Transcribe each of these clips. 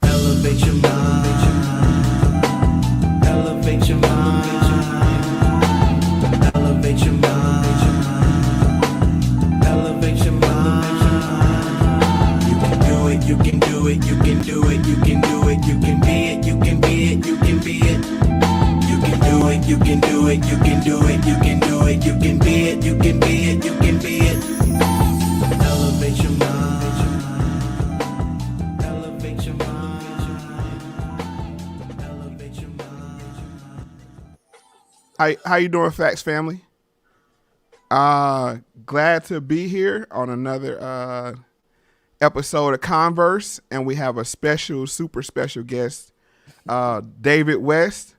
Elevate your mind. Elevate your mind. Elevate your mind. Elevate your mind. You can do it, you can do it, you can do it, you can do it, you can be it, you can be it, you can be it. You can do it, you can do it, you can do it, you can do it, you can be it, you can be it, you can be it. Elevate your mind. Elevate your mind. Elevate your mind. How you doing, Facts family? Glad to be here on another episode of Converse, and we have a super special guest, David West.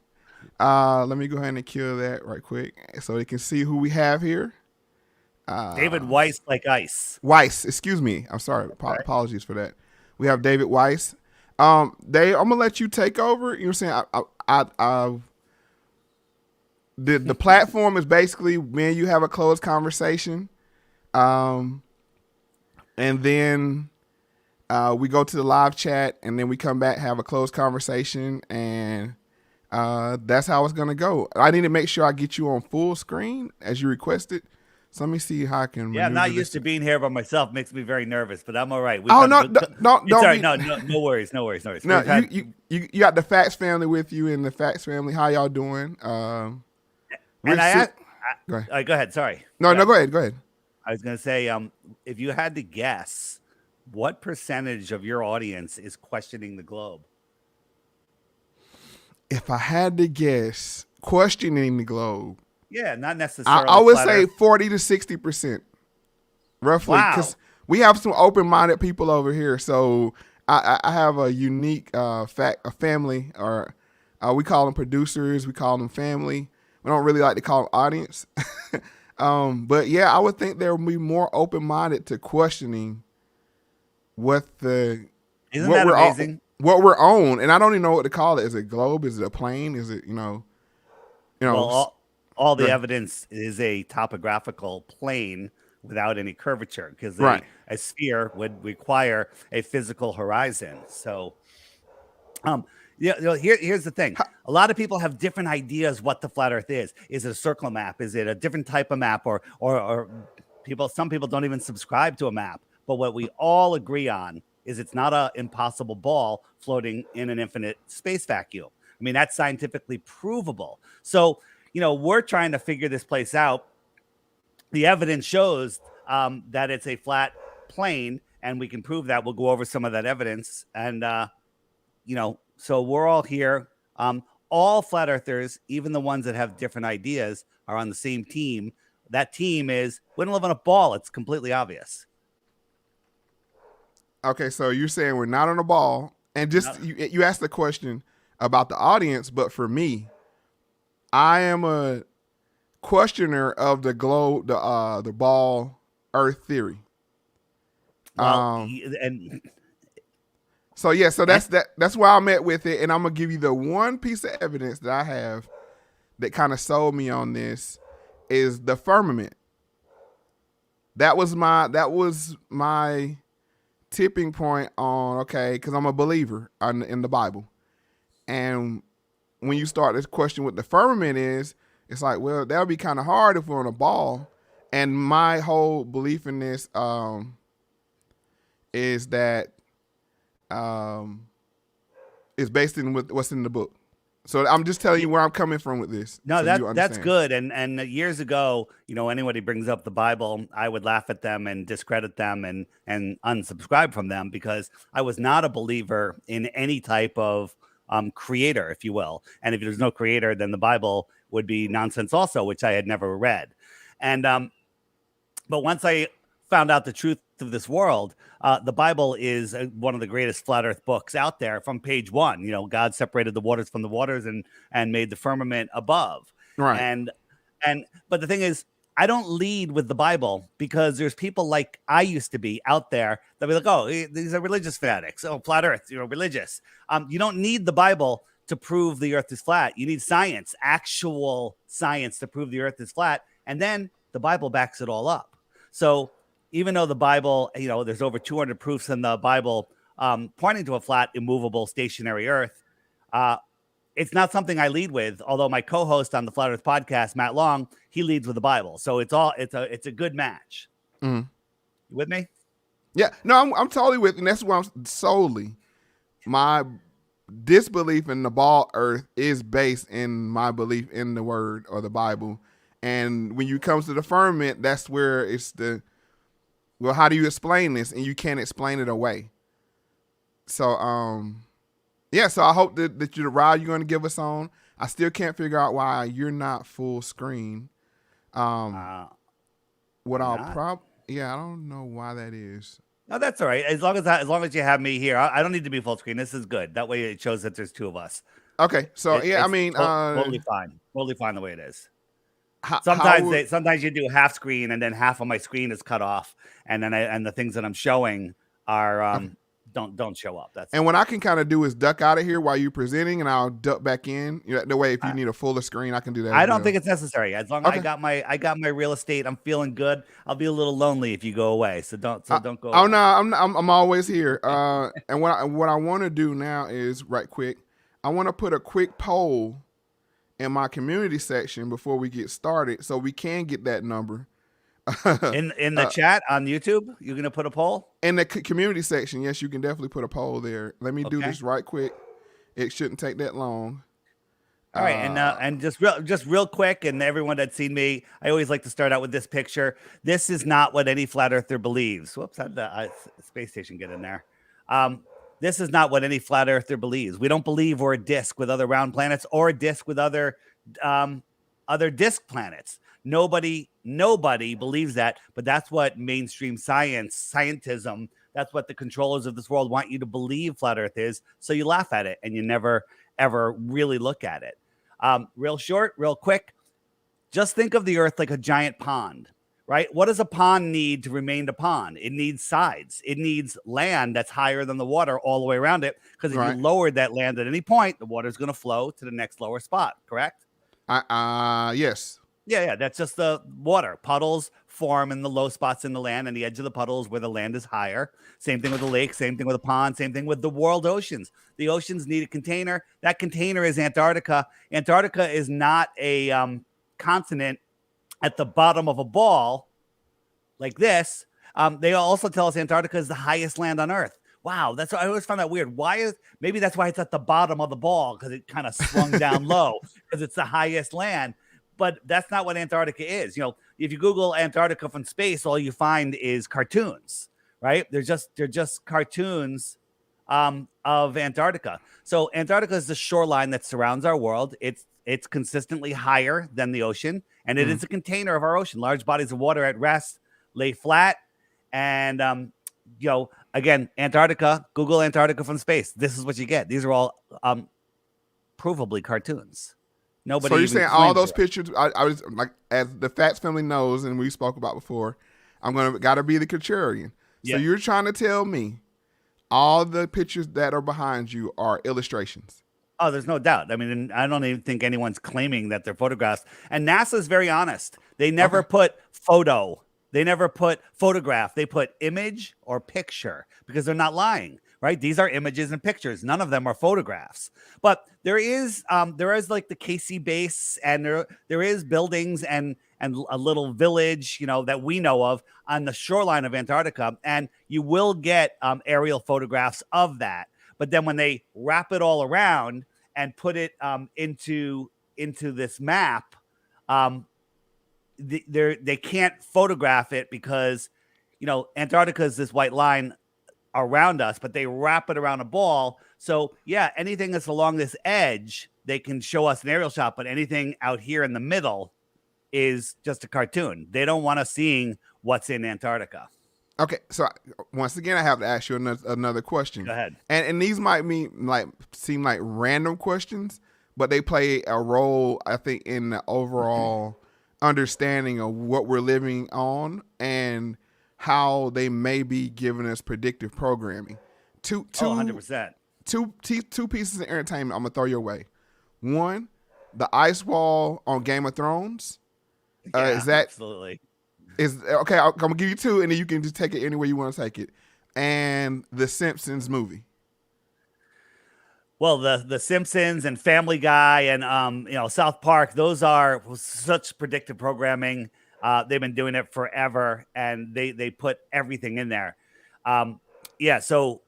Let me go ahead and kill that right quick so you can see who we have here. David Weiss like ice. Weiss, excuse me. I'm sorry. Apologies for that. We have David Weiss. Dave, I'm gonna let you take over. You know what I'm saying? The platform is basically when you have a closed conversation, and then we go to the live chat, and then we come back, have a closed conversation, and that's how it's gonna go. I need to make sure I get you on full screen as you requested. So let me see how I can. Yeah, I'm not used to being here by myself. Makes me very nervous, but I'm all right. No, no, worries, no worries. No, you got the Facts family with you, and the Facts family. How y'all doing? And go ahead. Go ahead. Sorry. No, go ahead. I was going to say, if you had to guess, what percentage of your audience is questioning the globe? If I had to guess, questioning the globe. Yeah, not necessarily. I would say 40 to 60%, roughly, because we have some open-minded people over here. So I have a unique a family, or we call them producers. We call them family. We don't really like to call them audience. But yeah, I would think there would be more open-minded to questioning what Isn't that amazing? What we're on, and I don't even know what to call it. Is it globe? Is it a plane? Is it Well, all the evidence is a topographical plane without any curvature, because a sphere would require a physical horizon. So, here's the thing. A lot of people have different ideas what the flat Earth is. Is it a circle map? Is it a different type of map? Or some people don't even subscribe to a map. But what we all agree on is it's not an impossible ball floating in an infinite space vacuum. I mean, that's scientifically provable. So, we're trying to figure this place out. The evidence shows that it's a flat plane, and we can prove that. We'll go over some of that evidence. And, so we're all here. All flat earthers, even the ones that have different ideas, are on the same team. That team is, we don't live on a ball. It's completely obvious. Okay, so you're saying we're not on a ball. And just you asked the question about the audience, but for me, I am a questioner of the globe, the ball Earth theory. So that's why I'm at with it, and I'm gonna give you the one piece of evidence that I have that kind of sold me on this is the firmament. That was my tipping point on because I'm a believer in the Bible, and when you start this question what the firmament is, it's like, well, that'll be kind of hard if we're on a ball. And my whole belief in this is that it's based in what's in the book. So I'm just telling you where I'm coming from with this. No, so that's good. And years ago, anybody brings up the Bible, I would laugh at them and discredit them and unsubscribe from them, because I was not a believer in any type of creator, if you will. And if there's no creator, then the Bible would be nonsense also, which I had never read. And but once I found out the truth of this world, the Bible is one of the greatest flat earth books out there. From page 1, God separated the waters from the waters and made the firmament above. Right. But the thing is, I don't lead with the Bible, because there's people like I used to be out there that be like, oh, these are religious fanatics. Oh, flat earth, religious. You don't need the Bible to prove the earth is flat. You need science, actual science, to prove the earth is flat. And then the Bible backs it all up. So even though the Bible, there's over 200 proofs in the Bible pointing to a flat, immovable, stationary Earth. It's not something I lead with, although my co-host on the Flat Earth podcast, Matt Long, he leads with the Bible. So it's a good match. Mhm. You with me? Yeah, no, I'm totally with, and that's why I'm solely my disbelief in the ball Earth is based in my belief in the Word or the Bible. And when you comes to the firmament, that's where it's well, how do you explain this? And you can't explain it away. So, yeah, so I hope that the ride you're going to give us on, I still can't figure out why you're not full screen. What I'll yeah, I don't know why that is. No, that's all right. As long as you have me here, I don't need to be full screen. This is good. That way it shows that there's two of us. Okay, so I mean, totally fine the way it is. Sometimes you do half screen and then half of my screen is cut off, and then the things that I'm showing are don't show up. And what I can kind of do is duck out of here while you're presenting, and I'll duck back in. The way if you need a fuller screen, I can do that. I don't think it's necessary. As long as I got my real estate, I'm feeling good. I'll be a little lonely if you go away. So don't go. Oh no, I'm always here. And what I want to do now is right quick. I want to put a quick poll in my community section before we get started, so we can get that number. in the chat on YouTube, you're gonna put a poll in the community section. Yes, you can definitely put a poll there. Let me do this right quick. It shouldn't take that long. All right, and just real quick, and everyone that's seen me, I always like to start out with this picture. This is not what any flat earther believes. Whoops, how did the space station get in there? This is not what any flat earther believes. We don't believe we're a disk with other round planets or a disk with other disk planets. Nobody believes that, but that's what mainstream scientism, that's what the controllers of this world want you to believe flat Earth is. So you laugh at it and you never, ever really look at it. Real short, real quick. Just think of the Earth like a giant pond, right? What does a pond need to remain a pond? It needs sides. It needs land that's higher than the water all the way around it. Because if you lowered that land at any point, the water is going to flow to the next lower spot, correct? Yes. Yeah, that's just the water. Puddles form in the low spots in the land, and the edge of the puddles where the land is higher. Same thing with the lake, same thing with a pond, same thing with the world oceans. The oceans need a container. That container is Antarctica. Antarctica is not a continent at the bottom of a ball like this. They also tell us Antarctica is the highest land on Earth. Wow, that's I always found that weird. Maybe that's why it's at the bottom of the ball, because it kind of swung down low because it's the highest land. But that's not what Antarctica is. If you Google Antarctica from space, all you find is cartoons, right? They're just cartoons of Antarctica. So Antarctica is the shoreline that surrounds our world. It's consistently higher than the ocean, and it is a container of our ocean. Large bodies of water at rest lay flat, and again, Antarctica. Google Antarctica from space. This is what you get. These are all provably cartoons. Nobody. So you're saying all those pictures? I was like, as the Fats family knows, and we spoke about before, gotta be the contrarian. So you're trying to tell me all the pictures that are behind you are illustrations? Oh, there's no doubt. I mean, I don't even think anyone's claiming that they're photographs. And NASA's very honest. They never put photo. They never put photograph. They put image or picture because they're not lying. Right? These are images and pictures. None of them are photographs. But there is like the KC base, and there is buildings and a little village, that we know of on the shoreline of Antarctica, and you will get aerial photographs of that. But then when they wrap it all around and put it into this map, they can't photograph it because Antarctica is this white line around us, but they wrap it around a ball. So yeah, anything that's along this edge, they can show us an aerial shot, but anything out here in the middle is just a cartoon. They don't want us seeing what's in Antarctica. Okay, so once again, I have to ask you another question. Go ahead. And these might seem like random questions, but they play a role, I think, in the overall understanding of what we're living on and how they may be giving us predictive programming. 100%. Two pieces of entertainment I'm gonna throw your way. One, the ice wall on Game of Thrones. Absolutely. Is okay. I'm gonna give you two, and then you can just take it anywhere you want to take it. and the Simpsons movie. Well, the Simpsons and Family Guy and South Park, those are such predictive programming. They've been doing it forever, and they put everything in there. Yeah, so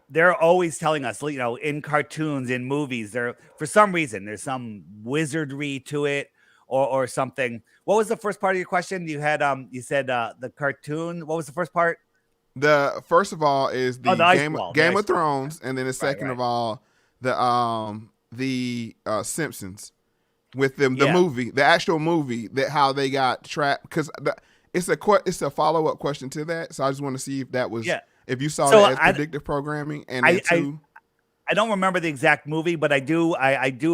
they're always telling us, in cartoons, in movies, for some reason there's some wizardry to it or something. What was the first part of your question? You had you said the cartoon. What was the first part? The first of all is the ice Game wall, Game the of ice wall. Thrones, and then the second right. of all the Simpsons with them the Yeah. movie, the actual movie, that how they got trapped, because it's a follow up question to that. So I just want to see if that was if you saw So that as predictive programming, and then two. I don't remember the exact movie, but I do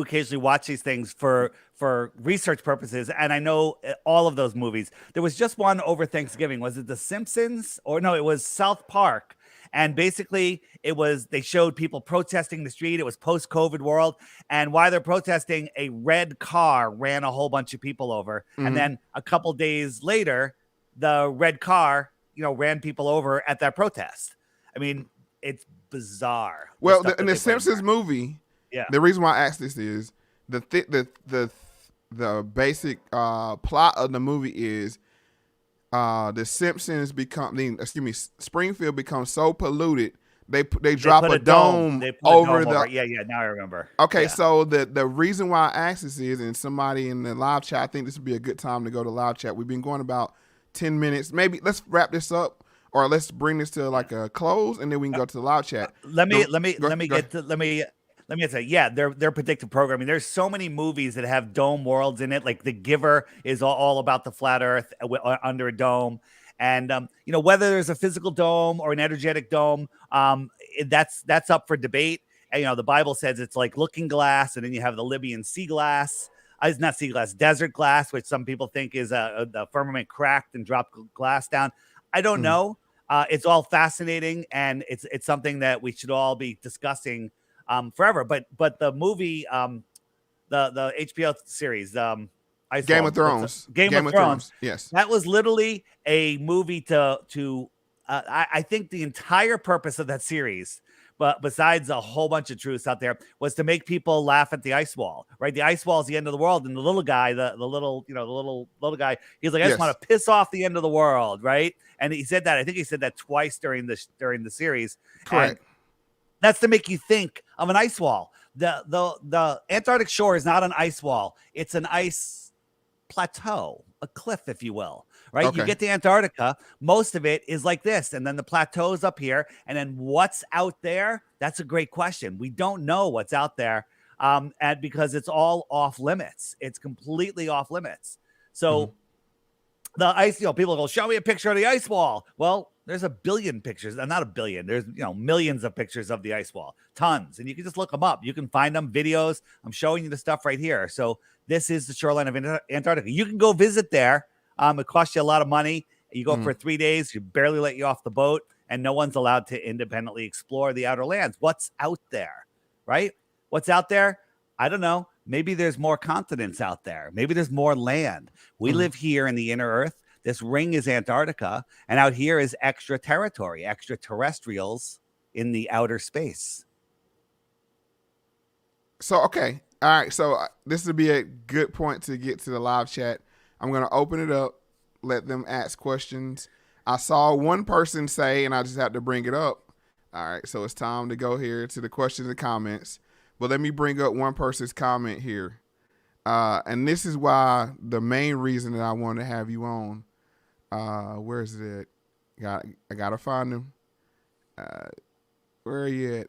occasionally watch these things for research purposes, and I know all of those movies. There was just one over Thanksgiving. Was it The Simpsons? Or no, it was South Park. And basically they showed people protesting the street. It was post-COVID world. And while they're protesting, a red car ran a whole bunch of people over. Mm-hmm. And then a couple days later, the red car, ran people over at that protest. I mean, it's bizarre. Well, in the Simpsons movie, the reason why I asked this is the basic plot of the movie is the Simpsons Springfield becomes so polluted they drop a dome over the. Yeah, now I remember. Okay, so the reason why I asked this is, and somebody in the live chat, I think this would be a good time to go to live chat. We've been going about 10 minutes. Maybe let's wrap this up. Or let's bring this to like a close, and then we can go to the live chat. Let me get to yeah, they're predictive programming. There's so many movies that have dome worlds in it. Like The Giver is all about the flat Earth under a dome, and whether there's a physical dome or an energetic dome, that's up for debate. And the Bible says it's like looking glass, and then you have the Libyan sea glass. It's not sea glass, desert glass, which some people think is the firmament cracked and dropped glass down. I don't know. It's all fascinating, and it's something that we should all be discussing forever. But the movie, the HBO series, Game of Thrones. Game of Thrones. Yes, that was literally a movie to. I think the entire purpose of that series, but besides a whole bunch of truths out there, was to make people laugh at the ice wall. Right, the ice wall is the end of the world, and the little guy, the little guy, he's like, I just want to piss off the end of the world, right? And he said that. I think he said that twice during the series. Correct. And that's to make you think of an ice wall. The Antarctic shore is not an ice wall. It's an ice plateau, a cliff, if you will. Right? Okay. You get to Antarctica, most of it is like this, and then the plateau's up here, and then what's out there? That's a great question. We don't know what's out there, and because it's all off limits. It's completely off limits. So the ice, people go, show me a picture of the ice wall. Well, there's a billion pictures, not a billion. There's millions of pictures of the ice wall, tons, and you can just look them up. You can find them, videos. I'm showing you the stuff right here. So this is the shoreline of Antarctica. You can go visit there. It costs you a lot of money. You go for 3 days. You barely let you off the boat, and no one's allowed to independently explore the outer lands. What's out there, right? What's out there? I don't know. Maybe there's more continents out there. Maybe there's more land. We live here in the inner Earth. This ring is Antarctica, and out here is extra territory, extraterrestrials in the outer space. So, okay. All right. So this would be a good point to get to the live chat. I'm going to open it up, let them ask questions. I saw one person say, and I just have to bring it up. All right. So it's time to go here to the questions and comments. But let me bring up one person's comment here. And this is why the main reason that I want to have you on. Where is it at? I gotta find him. Where are you at?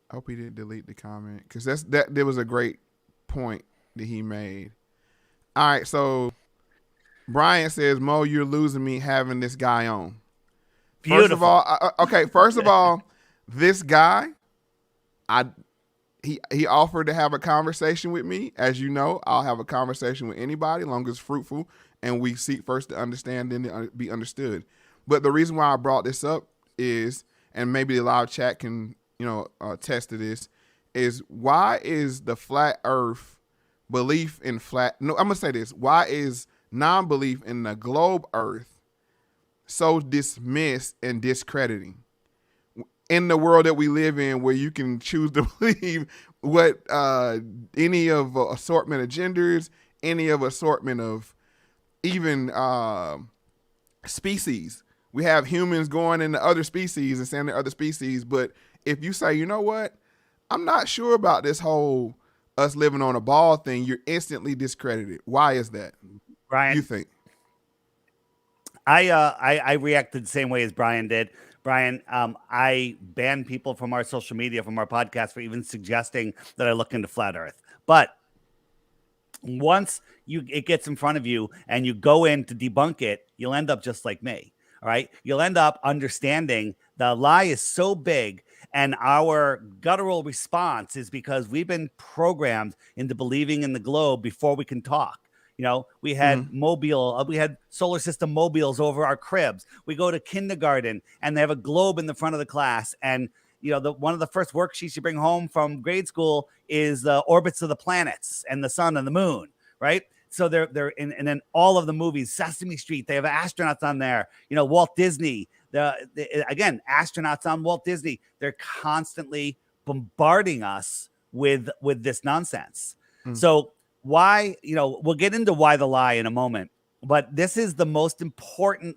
I hope he didn't delete the comment, because there was a great point that he made. All right, so Brian says, Mo, you're losing me having this guy on. Beautiful. First of all, this guy, he offered to have a conversation with me. As you know, I'll have a conversation with anybody, as long as it's fruitful, and we seek first to understand, then to be understood. But the reason why I brought this up is, and maybe the live chat can test to this, is why is the flat Earth belief in flat? No, I'm gonna say this. Why is non-belief in the globe Earth so dismissed and discrediting in the world that we live in, where you can choose to believe what any of assortment of genders, any of assortment of even species. We have humans going into other species and saying they're other species, but if you say, you know what, I'm not sure about this whole us living on a ball thing, you're instantly discredited. Why is that? Brian, You think? I reacted the same way as Brian did. Brian, I banned people from our social media, from our podcast, for even suggesting that I look into flat Earth. But once it gets in front of you and you go in to debunk it, you'll end up just like me. All right. You'll end up understanding the lie is so big, and our guttural response is because we've been programmed into believing in the globe before we can talk. You know, we had we had solar system mobiles over our cribs. We go to kindergarten and they have a globe in the front of the class. And, you know, one of the first worksheets you bring home from grade school is the orbits of the planets and the sun and the moon, right? So they're in, and then all of the movies, Sesame Street, they have astronauts on there. You know, Walt Disney, again, astronauts on Walt Disney. They're constantly bombarding us with this nonsense. So why, you know, we'll get into why the lie in a moment, but this is the most important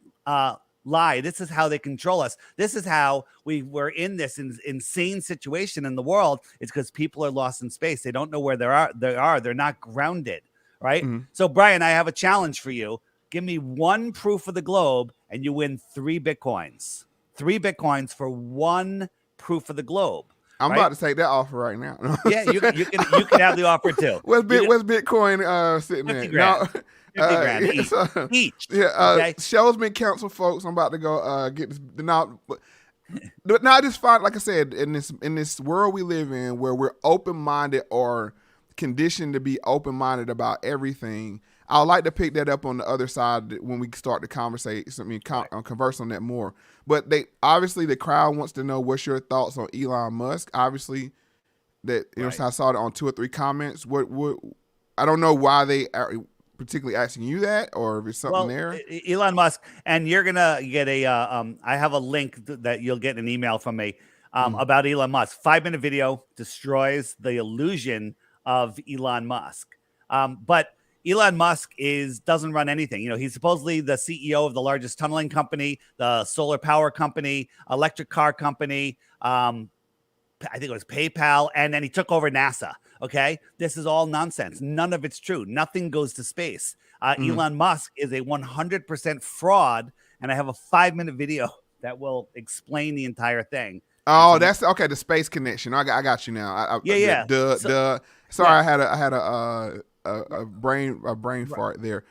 lie. This is how they control us. This is how we're in this insane situation in the world. It's because people are lost in space. They don't know where they're not grounded. Right. So, Brian, I have a challenge for you. Give me one proof of the globe and you win 3 Bitcoins. 3 Bitcoins for one proof of the globe. I'm about to take that offer right now. Yeah, you can have the offer too. What's Bitcoin sitting 50 there? grand. No, 50 grand each. Yeah, okay? show's been canceled, folks. I'm about to go get this now. But now I just find, like I said, in this world we live in, where we're open-minded or conditioned to be open-minded about everything. I'd like to pick that up on the other side when we start to converse on that more. But obviously the crowd wants to know what's your thoughts on Elon Musk. Obviously, that I saw it on 2 or 3 comments. What I don't know why they are particularly asking you that, or if it's something there. Elon Musk, and you're gonna get I have a link that you'll get an email from me about Elon Musk. 5-minute video destroys the illusion of Elon Musk. But Elon Musk doesn't run anything. You know, he's supposedly the CEO of the largest tunneling company, the solar power company, electric car company. I think it was PayPal, and then he took over NASA. Okay, this is all nonsense. None of it's true. Nothing goes to space. Elon Musk is a 100% fraud, and I have a 5-minute video that will explain the entire thing. Oh, that's okay. The space connection. I got you now. Yeah. Sorry, I had a brain fart there.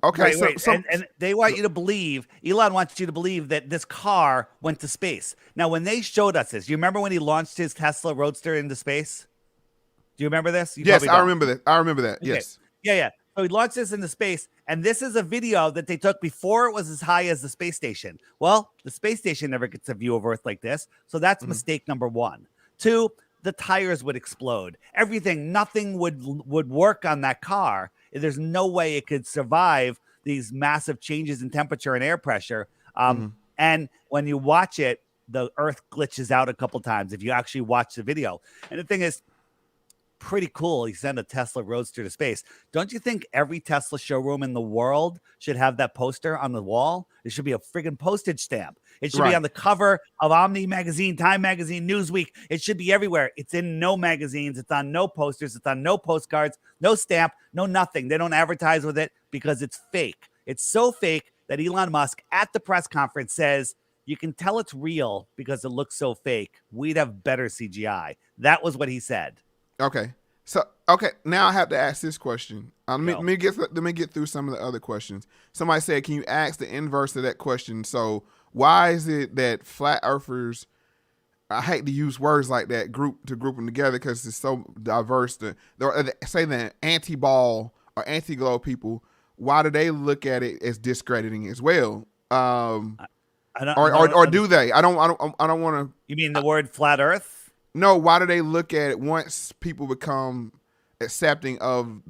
Okay, wait. And they want you to believe, Elon wants you to believe that this car went to space. Now, when they showed us this, you remember when he launched his Tesla Roadster into space? Do you remember this? Yes, I remember that. Okay. Yes. Yeah. So he launched this into space, and this is a video that they took before it was as high as the space station. Well, the space station never gets a view of Earth like this, so that's mistake number 1. 2, the tires would explode. Nothing would work on that car. There's no way it could survive these massive changes in temperature and air pressure. And when you watch it, the Earth glitches out a couple times if you actually watch the video. And the thing is, pretty cool. He sent a Tesla Roadster to space. Don't you think every Tesla showroom in the world should have that poster on the wall? It should be a friggin' postage stamp. It should be on the cover of Omni Magazine, Time Magazine, Newsweek. It should be everywhere. It's in no magazines. It's on no posters. It's on no postcards, no stamp, no nothing. They don't advertise with it because it's fake. It's so fake that Elon Musk at the press conference says, you can tell it's real because it looks so fake. We'd have better CGI. That was what he said. Okay. So, now I have to ask this question. Let me get through some of the other questions. Somebody said, can you ask the inverse of that question? So why is it that flat earthers, I hate to use words like that, group them together because it's so diverse. Say the anti-ball or anti-globe people, why do they look at it as discrediting as well? Or do they? I don't want to. You mean the word flat Earth? No, why do they look at it once people become accepting of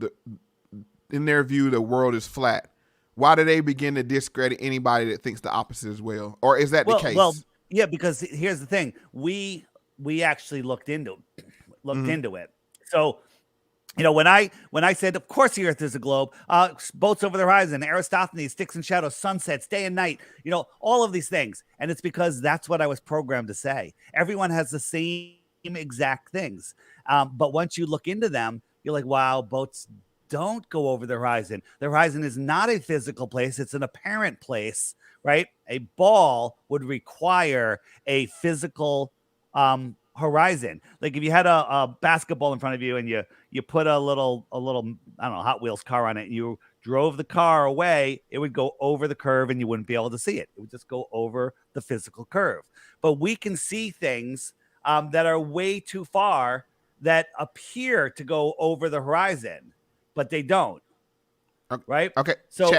in their view, the world is flat? why do they begin to discredit anybody that thinks the opposite as well? Or is that the case? Well, yeah, because here's the thing. We actually looked into it. So, when I said, of course the Earth is a globe, boats over the horizon, Aristophanes, sticks and shadows, sunsets, day and night, all of these things. And it's because that's what I was programmed to say. Everyone has the same exact things. But once you look into them, you're like, wow, boats don't go over the horizon. The horizon is not a physical place. It's an apparent place, right? A ball would require a physical horizon. Like if you had a basketball in front of you and you put a little I don't know, Hot Wheels car on it, and you drove the car away, it would go over the curve and you wouldn't be able to see it. It would just go over the physical curve. But we can see things that are way too far that appear to go over the horizon, but they don't. Right? Okay. So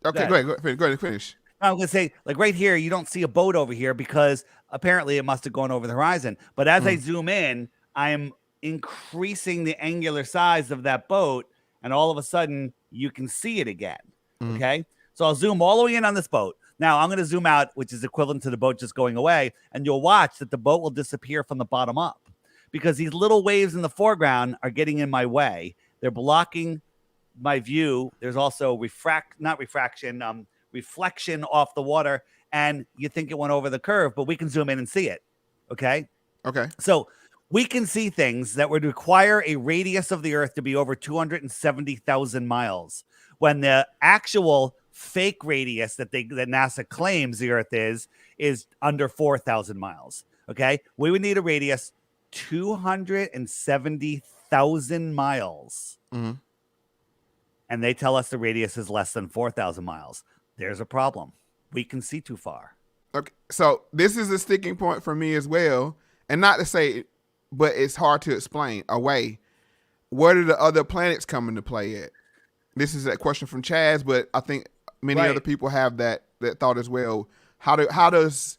okay, go ahead, finish. I'm going to say, like right here, you don't see a boat over here because apparently it must have gone over the horizon. But as I zoom in, I'm increasing the angular size of that boat, and all of a sudden you can see it again. Okay. So I'll zoom all the way in on this boat. Now I'm going to zoom out, which is equivalent to the boat just going away. And you'll watch that the boat will disappear from the bottom up because these little waves in the foreground are getting in my way. They're blocking my view. There's also reflection off the water. And you think it went over the curve, but we can zoom in and see it. Okay. So we can see things that would require a radius of the Earth to be over 270,000 miles when the actual fake radius that NASA claims the Earth is under 4,000 miles. Okay. We would need a radius 270,000 miles. And they tell us the radius is less than 4,000 miles. There's a problem. We can see too far. Okay. So this is a sticking point for me as well. And not to say, but it's hard to explain away. Where do the other planets come into play at? This is a question from Chaz, but I think many other people have that thought as well. How does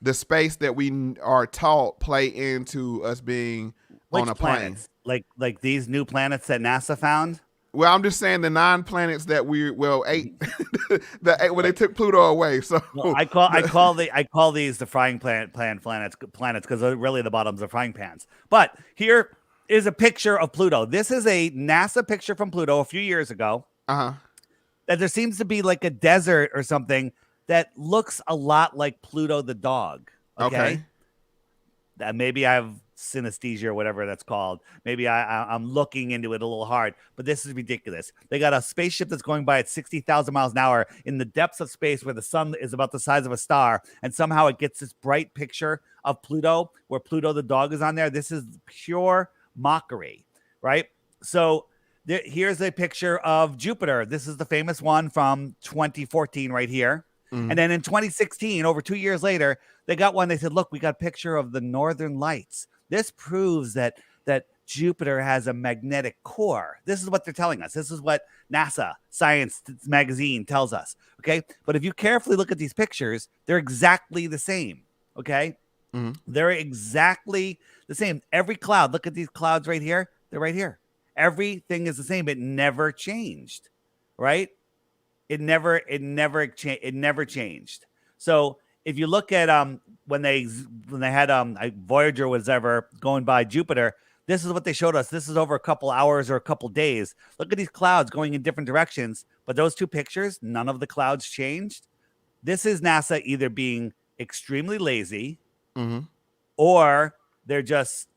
the space that we are taught play into us being on a plane? Like these new planets that NASA found? Well, I'm just saying the 9 planets that 8 when they took Pluto away. So I call these the frying planets because really the bottoms are frying pans. But here is a picture of Pluto. This is a NASA picture from Pluto a few years ago. That there seems to be like a desert or something that looks a lot like Pluto the dog. Okay. That maybe I have synesthesia or whatever that's called. Maybe I'm looking into it a little hard, but this is ridiculous. They got a spaceship that's going by at 60,000 miles an hour in the depths of space where the sun is about the size of a star, and somehow it gets this bright picture of Pluto where Pluto the dog is on there. This is pure mockery, right? So here's a picture of Jupiter. This is the famous one from 2014 right here. And then in 2016, over 2 years later, they got one. They said, look, we got a picture of the northern lights. This proves that Jupiter has a magnetic core. This is what they're telling us. This is what NASA Science magazine tells us. Okay. But if you carefully look at these pictures, they're exactly the same. Okay. They're exactly the same. Every cloud, look at these clouds right here. They're right here. Everything is the same. It never changed. Right. It never changed. So if you look at when they had Voyager was ever going by Jupiter, this is what they showed us. This is over a couple hours or a couple days. Look at these clouds going in different directions, but those two pictures, none of the clouds changed. This is NASA either being extremely lazy or they're just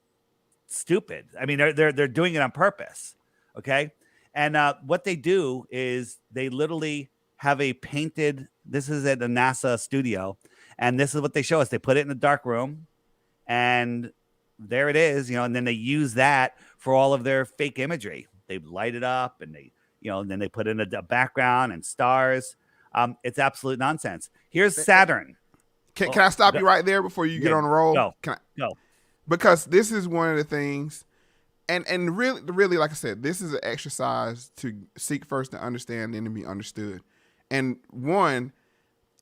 stupid. I mean, they're doing it on purpose. Okay. And what they do is they literally have a painted, this is at a NASA studio, and this is what they show us. They put it in a dark room, and there it is, and then they use that for all of their fake imagery. They light it up, and and then they put in a background and stars. It's absolute nonsense. Here's Saturn. Can I stop you right there before you get on the roll? Go. Go. Because this is one of the things. And really, like I said, this is an exercise to seek first to understand and to be understood. And one,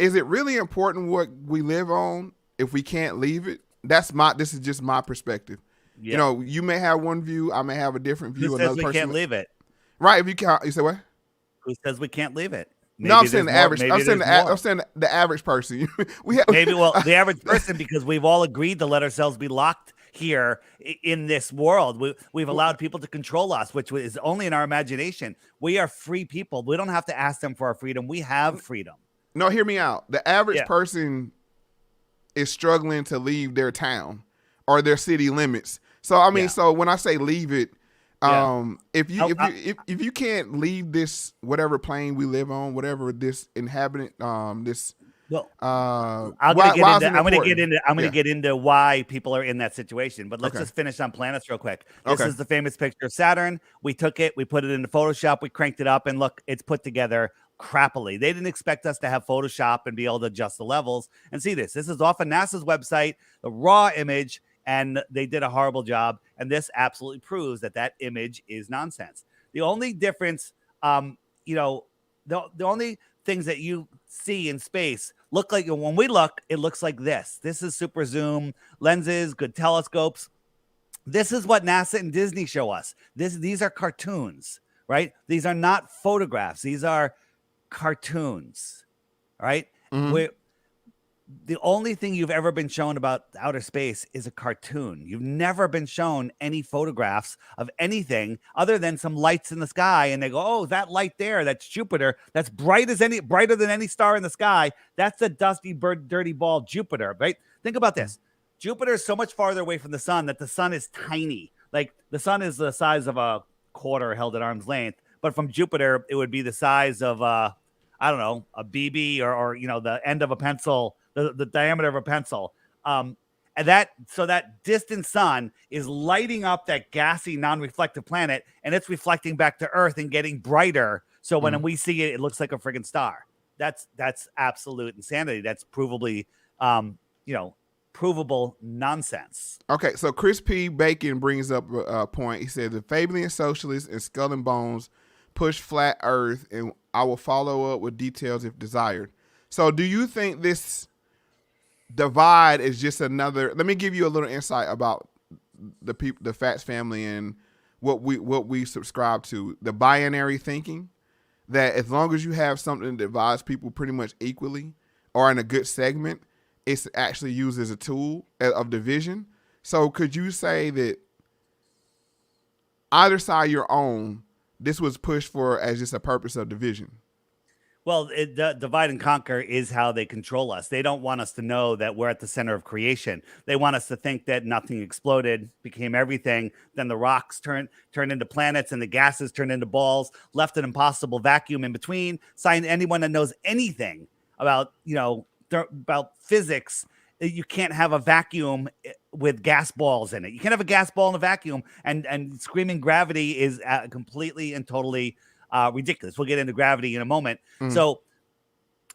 is it really important what we live on if we can't leave it? This is just my perspective. Yeah. You may have one view, I may have a different view. Who says we can't leave it? Right. If you can't, you say what? Who says we can't leave it? No, I'm saying there's the more, average. maybe I'm saying there's more. I'm saying the average person. we have Maybe, well, the average person, because we've all agreed to let ourselves be locked here in this world. We've allowed people to control us, which is only in our imagination. We are free people. We don't have to ask them for our freedom. We have freedom. No, hear me out. The average Yeah. person is struggling to leave their town or their city limits. So I mean, Yeah. so when I say leave it, Yeah. if you can't leave this whatever plane we live on, whatever this inhabitant, this Well, I'm I'm gonna get into why people are in that situation. But let's Okay. just finish on planets real quick. This Okay. is the famous picture of Saturn. We took it, we put it into Photoshop, we cranked it up, and look, it's put together crappily. They didn't expect us to have Photoshop and be able to adjust the levels and see this. This is off of NASA's website, the raw image, and they did a horrible job. And this absolutely proves that that image is nonsense. The only difference, the only things that you see in space look like, when we look, it looks like this. This is super zoom lenses, good telescopes. This is what NASA and Disney show us. These are cartoons, right? These are not photographs. These are cartoons, right? Mhm. The only thing you've ever been shown about outer space is a cartoon. You've never been shown any photographs of anything other than some lights in the sky. And they go, oh, that light there, that's Jupiter. That's brighter than any star in the sky. That's the dusty, dirty ball Jupiter, right? Think about this. Jupiter is so much farther away from the sun that the sun is tiny. Like the sun is the size of a quarter held at arm's length. But from Jupiter, it would be the size of, I don't know, a BB or the end of a pencil, the diameter of a pencil. And that distant sun is lighting up that gassy, non-reflective planet, and it's reflecting back to Earth and getting brighter. So when we see it, it looks like a friggin' star. That's absolute insanity. That's provably, provable nonsense. Okay, so Chris P. Bacon brings up a point. He said the Fabian socialists and Skull and Bones push flat Earth, and I will follow up with details if desired. So, do you think this divide is just another? Let me give you a little insight about the Fats family and what we subscribe to. The binary thinking that as long as you have something that divides people pretty much equally or in a good segment, it's actually used as a tool of division. So, could you say that either side your own, this was pushed for as just a purpose of division? Well, the divide and conquer is how they control us. They don't want us to know that we're at the center of creation. They want us to think that nothing exploded, became everything. Then the rocks turned into planets, and the gases turned into balls, left an impossible vacuum in between. Anyone that knows anything about about physics, you can't have a vacuum with gas balls in it. You can't have a gas ball in a vacuum, and screaming gravity is completely and totally ridiculous. We'll get into gravity in a moment. So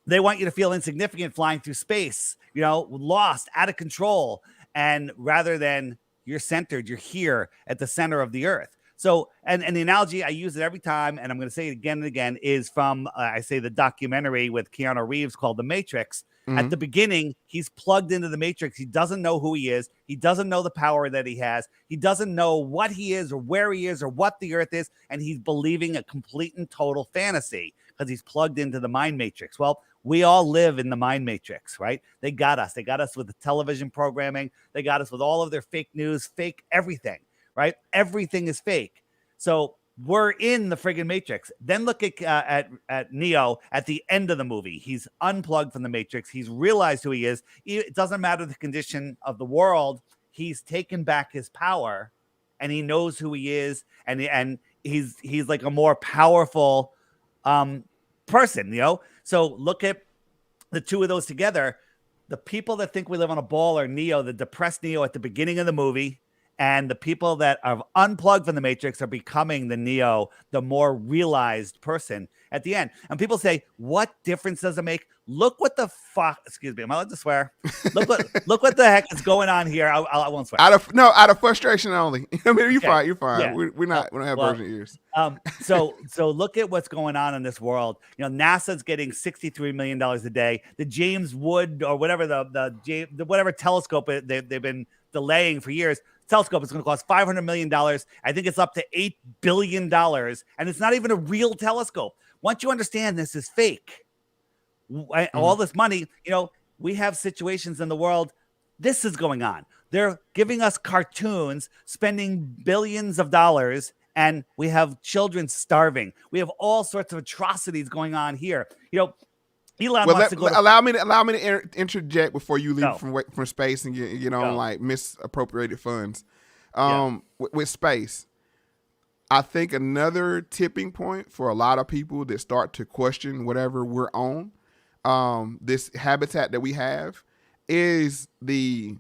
they want you to feel insignificant flying through space, lost, out of control. And rather than you're centered, you're here at the center of the earth. So, and the analogy, I use it every time, and I'm going to say it again and again, is from, I say the documentary with Keanu Reeves called The Matrix. At the beginning, he's plugged into the Matrix. He doesn't know who he is. He doesn't know the power that he has. He doesn't know what he is or where he is or what the earth is. And he's believing a complete and total fantasy because he's plugged into the mind matrix. Well, we all live in the mind matrix, right? They got us. They got us with the television programming. They got us with all of their fake news, fake everything, right? Everything is fake. So we're in the friggin' matrix. Then look at Neo at the end of the movie. He's unplugged from the matrix. He's realized who he is. It doesn't matter the condition of the world. He's taken back his power, and he knows who he is. And he's like a more powerful person, So look at the two of those together. The people that think we live on a ball are Neo, the depressed Neo at the beginning of the movie. And the people that are unplugged from the matrix are becoming the Neo, the more realized person at the end. And people say, what difference does it make? Look what the fuck, excuse me, am I allowed to swear? Look what the heck is going on here. I won't swear. Out of frustration only. I mean, you're Okay. fine. You're fine. Yeah. We don't have virgin ears. So look at what's going on in this world. NASA's getting $63 million a day. The James Wood or whatever the whatever telescope they've been delaying for years. Telescope is going to cost $500 million. I think it's up to $8 billion. And it's not even a real telescope. once you understand this is fake, all this money, we have situations in the world. This is going on. They're giving us cartoons, spending billions of dollars, and we have children starving. We have all sorts of atrocities going on here. Elon wants to go to... Allow me to interject before you leave from space and get on like misappropriated funds. With space, I think another tipping point for a lot of people that start to question whatever we're on, this habitat that we have, is the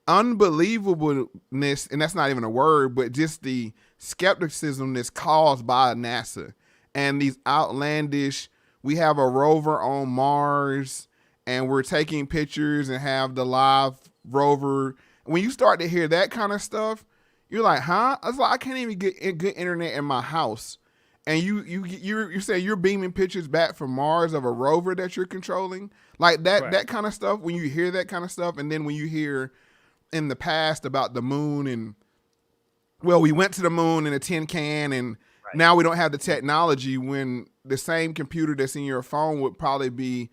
unbelievableness, and that's not even a word, but just the skepticism that's caused by NASA and these outlandish, we have a rover on Mars and we're taking pictures and have the live rover. When you start to hear that kind of stuff, you're like, huh? I was like, I can't even get good internet in my house. And you say you're beaming pictures back from Mars of a rover that you're controlling, like that. Right. That kind of stuff. When you hear that kind of stuff, and then when you hear in the past about the moon and, well, we went to the moon in a tin can, and now we don't have the technology. When the same computer that's in your phone would probably be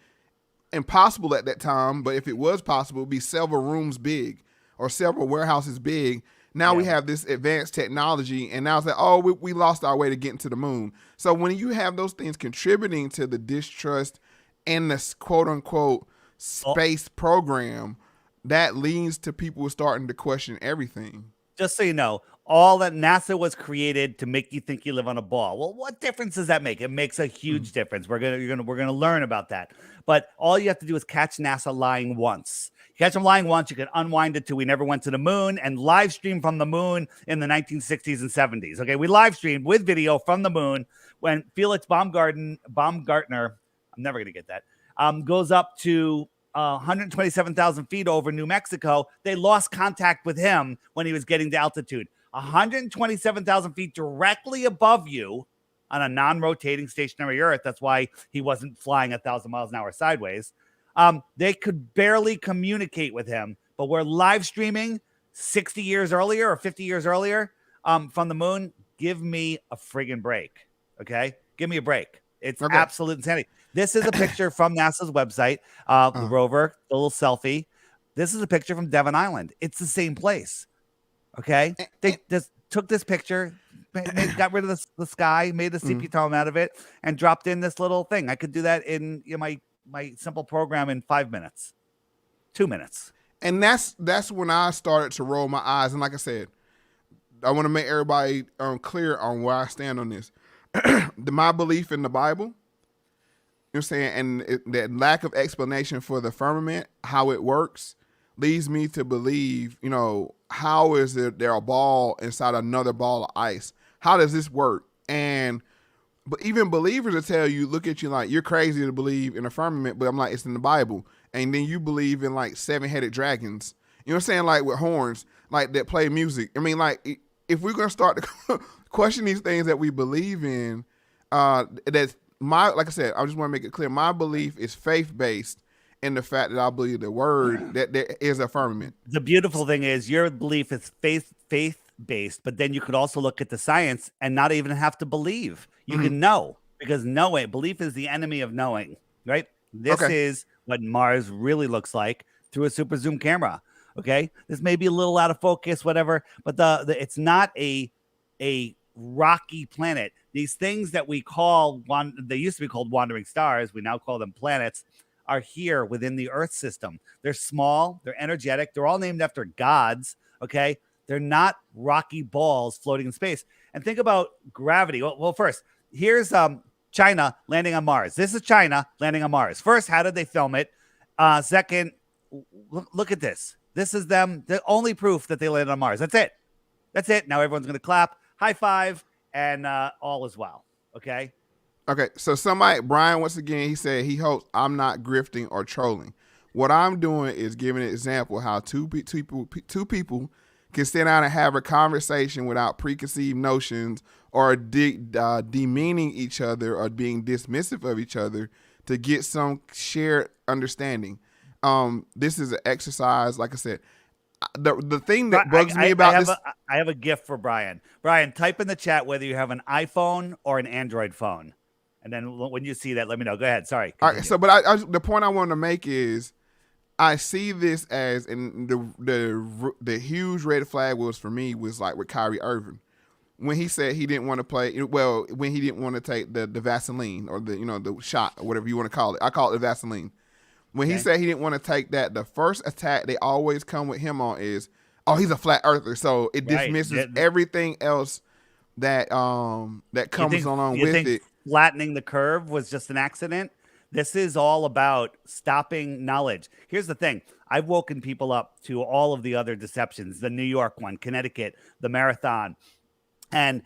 impossible at that time, but if it was possible, it'd be several rooms big or several warehouses big. Now we have this advanced technology, and now it's like, oh, we lost our way to getting to the moon. So when you have those things contributing to the distrust and the quote unquote space program, that leads to people starting to question everything. Just so you know, all that NASA was created to make you think you live on a ball. Well, what difference does that make? It makes a huge difference. We're gonna learn about that. But all you have to do is catch NASA lying once. Catch them lying once, you can unwind it to we never went to the moon and live stream from the moon in the 1960s and 70s. Okay, we live streamed with video from the moon when Felix Baumgartner, I'm never going to get that, goes up to 127,000 feet over New Mexico. They lost contact with him when he was getting to altitude. 127,000 feet directly above you on a non-rotating stationary Earth. That's why he wasn't flying 1,000 miles an hour sideways. They could barely communicate with him, but we're live streaming 60 years earlier or 50 years earlier from the moon. Give me a friggin' break. Okay. Give me a break. It's absolute insanity. This is a picture from NASA's website, the rover, the little selfie. This is a picture from Devon Island. It's the same place. Okay. They just took this picture, got rid of the sky, made the sepia tone out of it, and dropped in this little thing. I could do that in my simple program in 5 minutes, 2 minutes. And that's when I started to roll my eyes. And like I said, I want to make everybody clear on where I stand on this. My belief in the Bible, you know what I'm saying, and that lack of explanation for the firmament, how it works, leads me to believe, how is there a ball inside another ball of ice? How does this work? But even believers will tell you, look at you like, you're crazy to believe in a firmament, but I'm like, it's in the Bible. And then you believe in like 7-headed dragons, you know what I'm saying? Like with horns, like that play music. I mean, like if we're going to start to question these things that we believe in, like I said, I just want to make it clear. My belief is faith-based in the fact that I believe the word that there is a firmament. The beautiful thing is your belief is faith-based, but then you could also look at the science and not even have to believe. You can know, because belief is the enemy of knowing, right? This is what Mars really looks like through a super zoom camera. Okay. This may be a little out of focus, whatever, but it's not a rocky planet. These things that we call they used to be called wandering stars. We now call them planets, are here within the Earth system. They're small, they're energetic, they're all named after gods. Okay. They're not rocky balls floating in space. And think about gravity. Well, first, here's China landing on Mars. This is China landing on Mars. First, how did they film it? Second, look at this. This is them. The only proof that they landed on Mars. That's it. Now everyone's going to clap, high five, and all is well. Okay. So Brian, once again, he said he hopes I'm not grifting or trolling. What I'm doing is giving an example how two people can sit down and have a conversation without preconceived notions or demeaning each other or being dismissive of each other to get some shared understanding. This is an exercise, like I said, the thing that bugs me about this. I have a gift for Brian. Brian, type in the chat whether you have an iPhone or an Android phone, and then when you see that, let me know. Go ahead. Sorry. All right, so, but the point I want to make is, I see this as, and the huge red flag was for me was like with Kyrie Irving, when he said he didn't want to play. Well, when he didn't want to take the Vaseline or the shot or whatever you want to call it. I call it the Vaseline. When he said he didn't want to take that, the first attack they always come with him on is, oh, he's a flat earther. So it dismisses everything else that comes along with it. Flattening the curve was just an accident. This is all about stopping knowledge. Here's the thing. I've woken people up to all of the other deceptions, the New York one, Connecticut, the marathon. And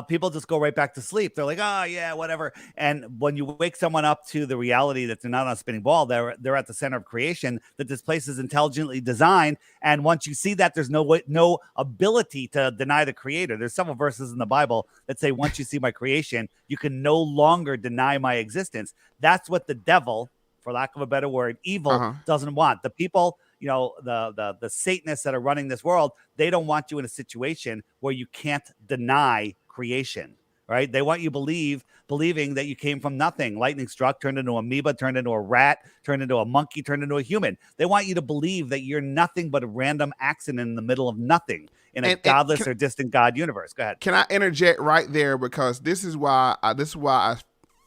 people just go right back to sleep. They're like, oh, yeah, whatever. And when you wake someone up to the reality that they're not on a spinning ball, they're at the center of creation, that this place is intelligently designed. And once you see that, there's no ability to deny the creator. There's several verses in the Bible that say, once you see my creation, you can no longer deny my existence. That's what the devil, for lack of a better word, evil, doesn't want. The people, the Satanists that are running this world, they don't want you in a situation where you can't deny creation, right? They want you believing that you came from nothing. Lightning struck, turned into an amoeba, turned into a rat, turned into a monkey, turned into a human. They want you to believe that you're nothing but a random accident in the middle of nothing in a godless or distant God universe. Go ahead. Can I interject right there? Because this is why I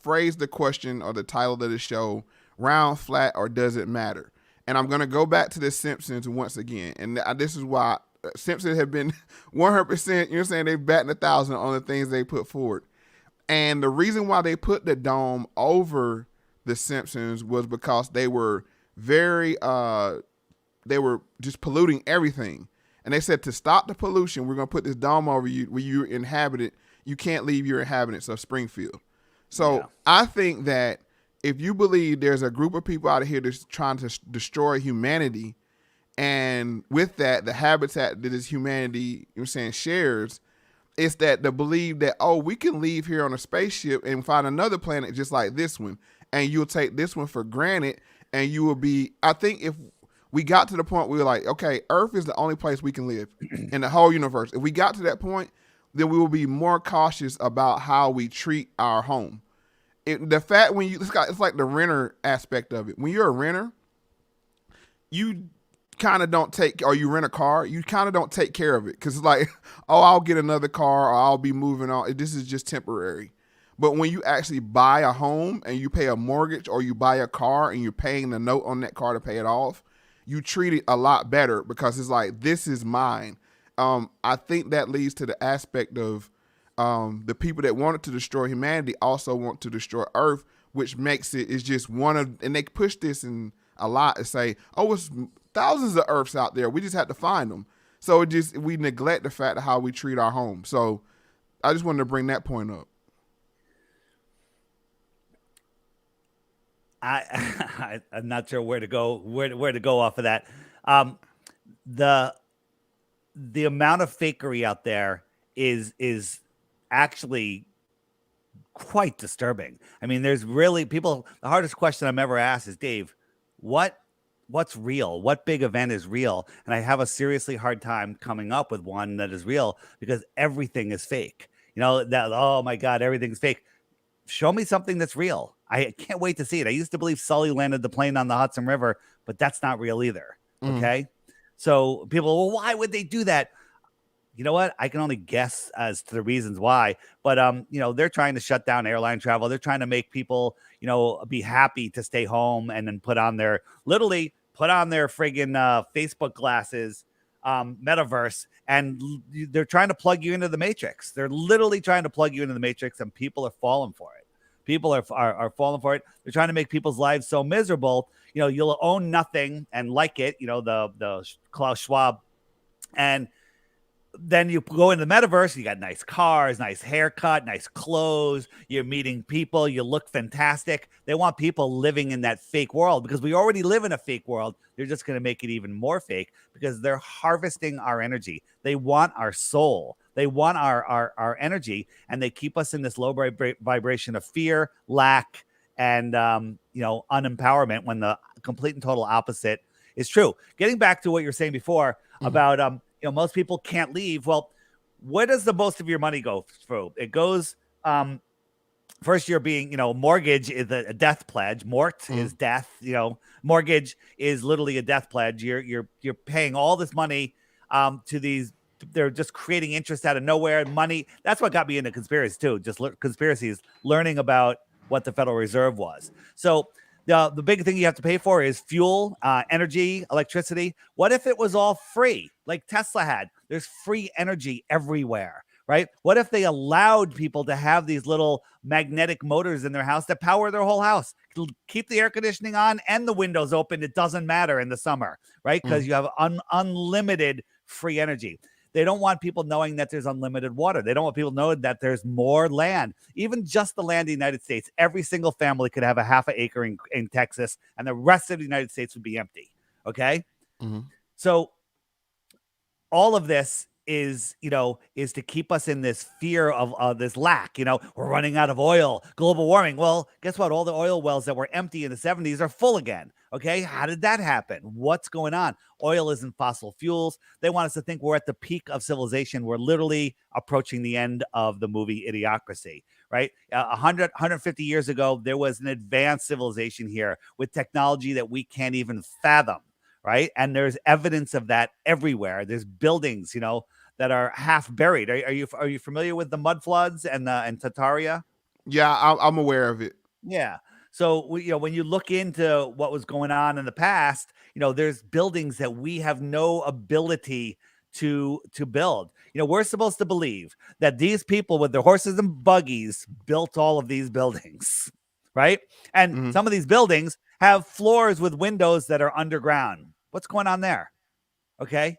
phrased the question or the title of the show, round, flat, or does it matter? And I'm going to go back to the Simpsons once again. And this is why Simpsons have been 100%, they've batting 1,000 on the things they put forward. And the reason why they put the dome over the Simpsons was because they were they were just polluting everything. And they said, to stop the pollution, we're going to put this dome over you where you inhabit it. You can't leave your inhabitants of Springfield. So I think that if you believe there's a group of people out here that's trying to destroy humanity, and with that, the habitat that is humanity, shares, it's that the belief that, oh, we can leave here on a spaceship and find another planet just like this one, and you'll take this one for granted, and you will be, I think if we got to the point where we were like, okay, Earth is the only place we can live in the whole universe. If we got to that point, then we will be more cautious about how we treat our home. The fact it's like the renter aspect of it. When you're a renter, you kind of don't or you rent a car, you kind of don't take care of it because it's like, oh, I'll get another car or I'll be moving on. This is just temporary. But when you actually buy a home and you pay a mortgage or you buy a car and you're paying the note on that car to pay it off, you treat it a lot better because it's like, this is mine. I think that leads to the aspect of the people that wanted to destroy humanity also want to destroy Earth, which makes it's just and they push this in a lot to say, oh, it's thousands of Earths out there. We just have to find them. So we neglect the fact of how we treat our home. So I just wanted to bring that point up. I'm not sure where to go off of that. The amount of fakery out there is actually quite disturbing. I mean, there's really the hardest question I'm ever asked is, Dave, what's real? What big event is real? And I have a seriously hard time coming up with one that is real because everything is fake. Oh my God, everything's fake. Show me something that's real. I can't wait to see it. I used to believe Sully landed the plane on the Hudson River, but that's not real either. Okay. So people, well, why would they do that? You know what? I can only guess as to the reasons why, but they're trying to shut down airline travel. They're trying to make people, be happy to stay home and then put on their friggin' Facebook glasses, metaverse, and they're trying to plug you into the matrix. They're literally trying to plug you into the matrix, and people are falling for it. People are falling for it. They're trying to make people's lives so miserable. You'll own nothing and like it. The Klaus Schwab, and then you go into the metaverse, you got nice cars, nice haircut, nice clothes. You're meeting people. You look fantastic. They want people living in that fake world because we already live in a fake world. They're just going to make it even more fake because they're harvesting our energy. They want our soul. They want our energy, and they keep us in this low vibration of fear, lack, and unempowerment, when the complete and total opposite is true. Getting back to what you were saying before about most people can't leave. Well, where does the most of your money go through? It goes first year being, mortgage is a death pledge. Mort is death. Mortgage is literally a death pledge. You're paying all this money to these. They're just creating interest out of nowhere. Money. That's what got me into conspiracy too. Just conspiracies, learning about what the Federal Reserve was. So the big thing you have to pay for is fuel, energy, electricity. What if it was all free, like Tesla had? There's free energy everywhere, right? What if they allowed people to have these little magnetic motors in their house that power their whole house? Keep the air conditioning on and the windows open. It doesn't matter in the summer, right? Because you have unlimited free energy. They don't want people knowing that there's unlimited water. They don't want people knowing that there's more land. Even just the land in the United States, every single family could have a half an acre in Texas, and the rest of the United States would be empty. Okay? So all of this is to keep us in this fear of this lack. We're running out of oil, global warming. Well, guess what? All the oil wells that were empty in the 70s are full again. Okay, how did that happen? What's going on? Oil isn't fossil fuels. They want us to think we're at the peak of civilization. We're literally approaching the end of the movie Idiocracy, right? 150 years ago, there was an advanced civilization here with technology that we can't even fathom, right? And there's evidence of that everywhere. There's buildings, that are half buried. Are you familiar with the mud floods and Tartaria? Yeah, I'm aware of it. Yeah. So, when you look into what was going on in the past, there's buildings that we have no ability to build. We're supposed to believe that these people with their horses and buggies built all of these buildings, right? And some of these buildings have floors with windows that are underground. What's going on there? Okay.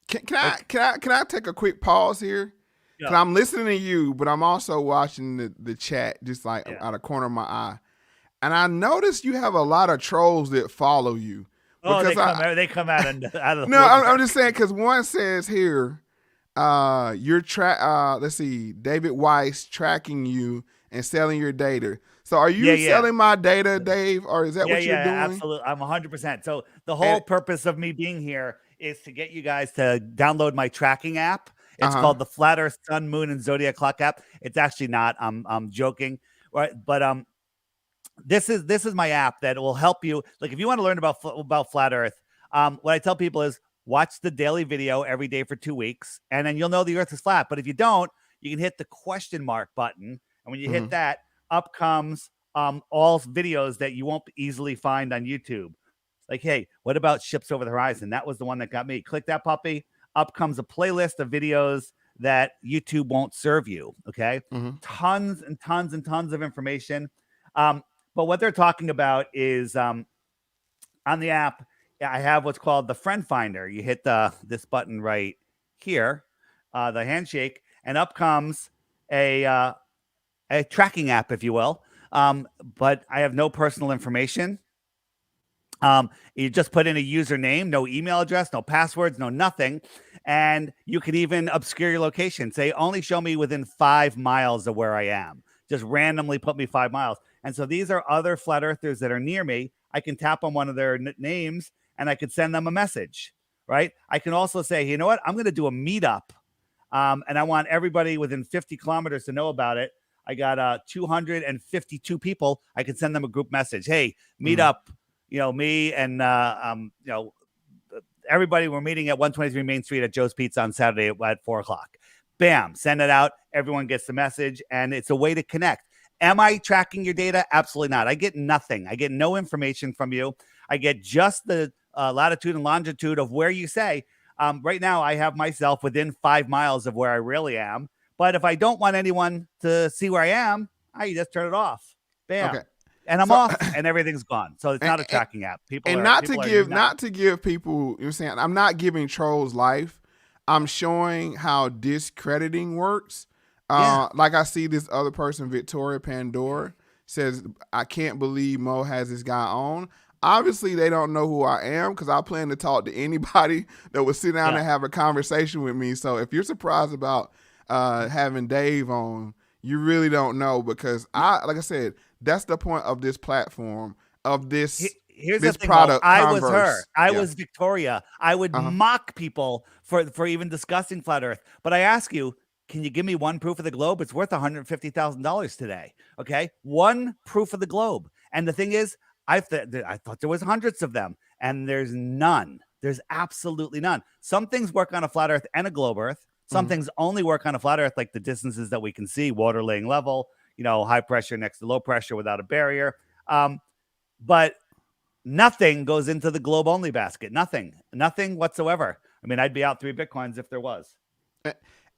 Can I take a quick pause here? Yeah. 'Cause I'm listening to you, but I'm also watching the chat just like out of corner of my eye. And I noticed you have a lot of trolls that follow you. Oh, they come out of the No, I'm just saying, because one says here, let's see, David Weiss tracking you and selling your data. So are you selling my data, Dave, or is that what you're doing? Yeah, absolutely. I'm 100%. So the whole purpose of me being here is to get you guys to download my tracking app. It's called the Flat Earth Sun, Moon, and Zodiac Clock app. It's actually not. I'm joking, right? But this is my app that will help you. Like, if you want to learn about flat Earth, what I tell people is watch the daily video every day for 2 weeks, and then you'll know the Earth is flat. But if you don't, you can hit the question mark button, and when you hit that, up comes all videos that you won't easily find on YouTube. Like, hey, what about ships over the horizon? That was the one that got me. Click that puppy. Up comes a playlist of videos that YouTube won't serve you. Okay, tons and tons and tons of information. But what they're talking about is on the app, I have what's called the Friend Finder. You hit this button right here, the handshake, and up comes a tracking app, if you will. But I have no personal information. You just put in a username, no email address, no passwords, no nothing. And you can even obscure your location. Say, only show me within 5 miles of where I am. Just randomly put me 5 miles. And so these are other flat earthers that are near me. I can tap on one of their names and I could send them a message, right? I can also say, you know what? I'm going to do a meetup. And I want everybody within 50 kilometers to know about it. I got 252 people. I can send them a group message. Hey, meet up. Me and everybody. We're meeting at 123 Main Street at Joe's Pizza on Saturday at 4:00. Bam, send it out. Everyone gets the message, and it's a way to connect. Am I tracking your data? Absolutely not. I get nothing. I get no information from you. I get just the latitude and longitude of where you say. Right now, I have myself within 5 miles of where I really am. But if I don't want anyone to see where I am, I just turn it off. Bam. Okay. And I'm off, and everything's gone. So it's not a tracking app. Not to give people, you're saying, I'm not giving trolls life. I'm showing how discrediting works. Like I see this other person, Victoria Pandora, says, I can't believe Mo has this guy on. Obviously, they don't know who I am because I plan to talk to anybody that would sit down and have a conversation with me. So if you're surprised about having Dave on, you really don't know, because like I said, that's the point of this platform, of this Here's this the thing, though. product. I Converse. was her. I Yeah. was Victoria. I would mock people for even discussing flat Earth. But I ask you, can you give me one proof of the globe? It's worth $150,000 today. Okay, one proof of the globe. And the thing is, I thought there was hundreds of them, and there's none. There's absolutely none. Some things work on a flat Earth and a globe Earth. Some things only work on a flat Earth, like the distances that we can see, water laying level, high pressure next to low pressure without a barrier. But nothing goes into the globe only basket. Nothing whatsoever. I mean, I'd be out 3 Bitcoins if there was.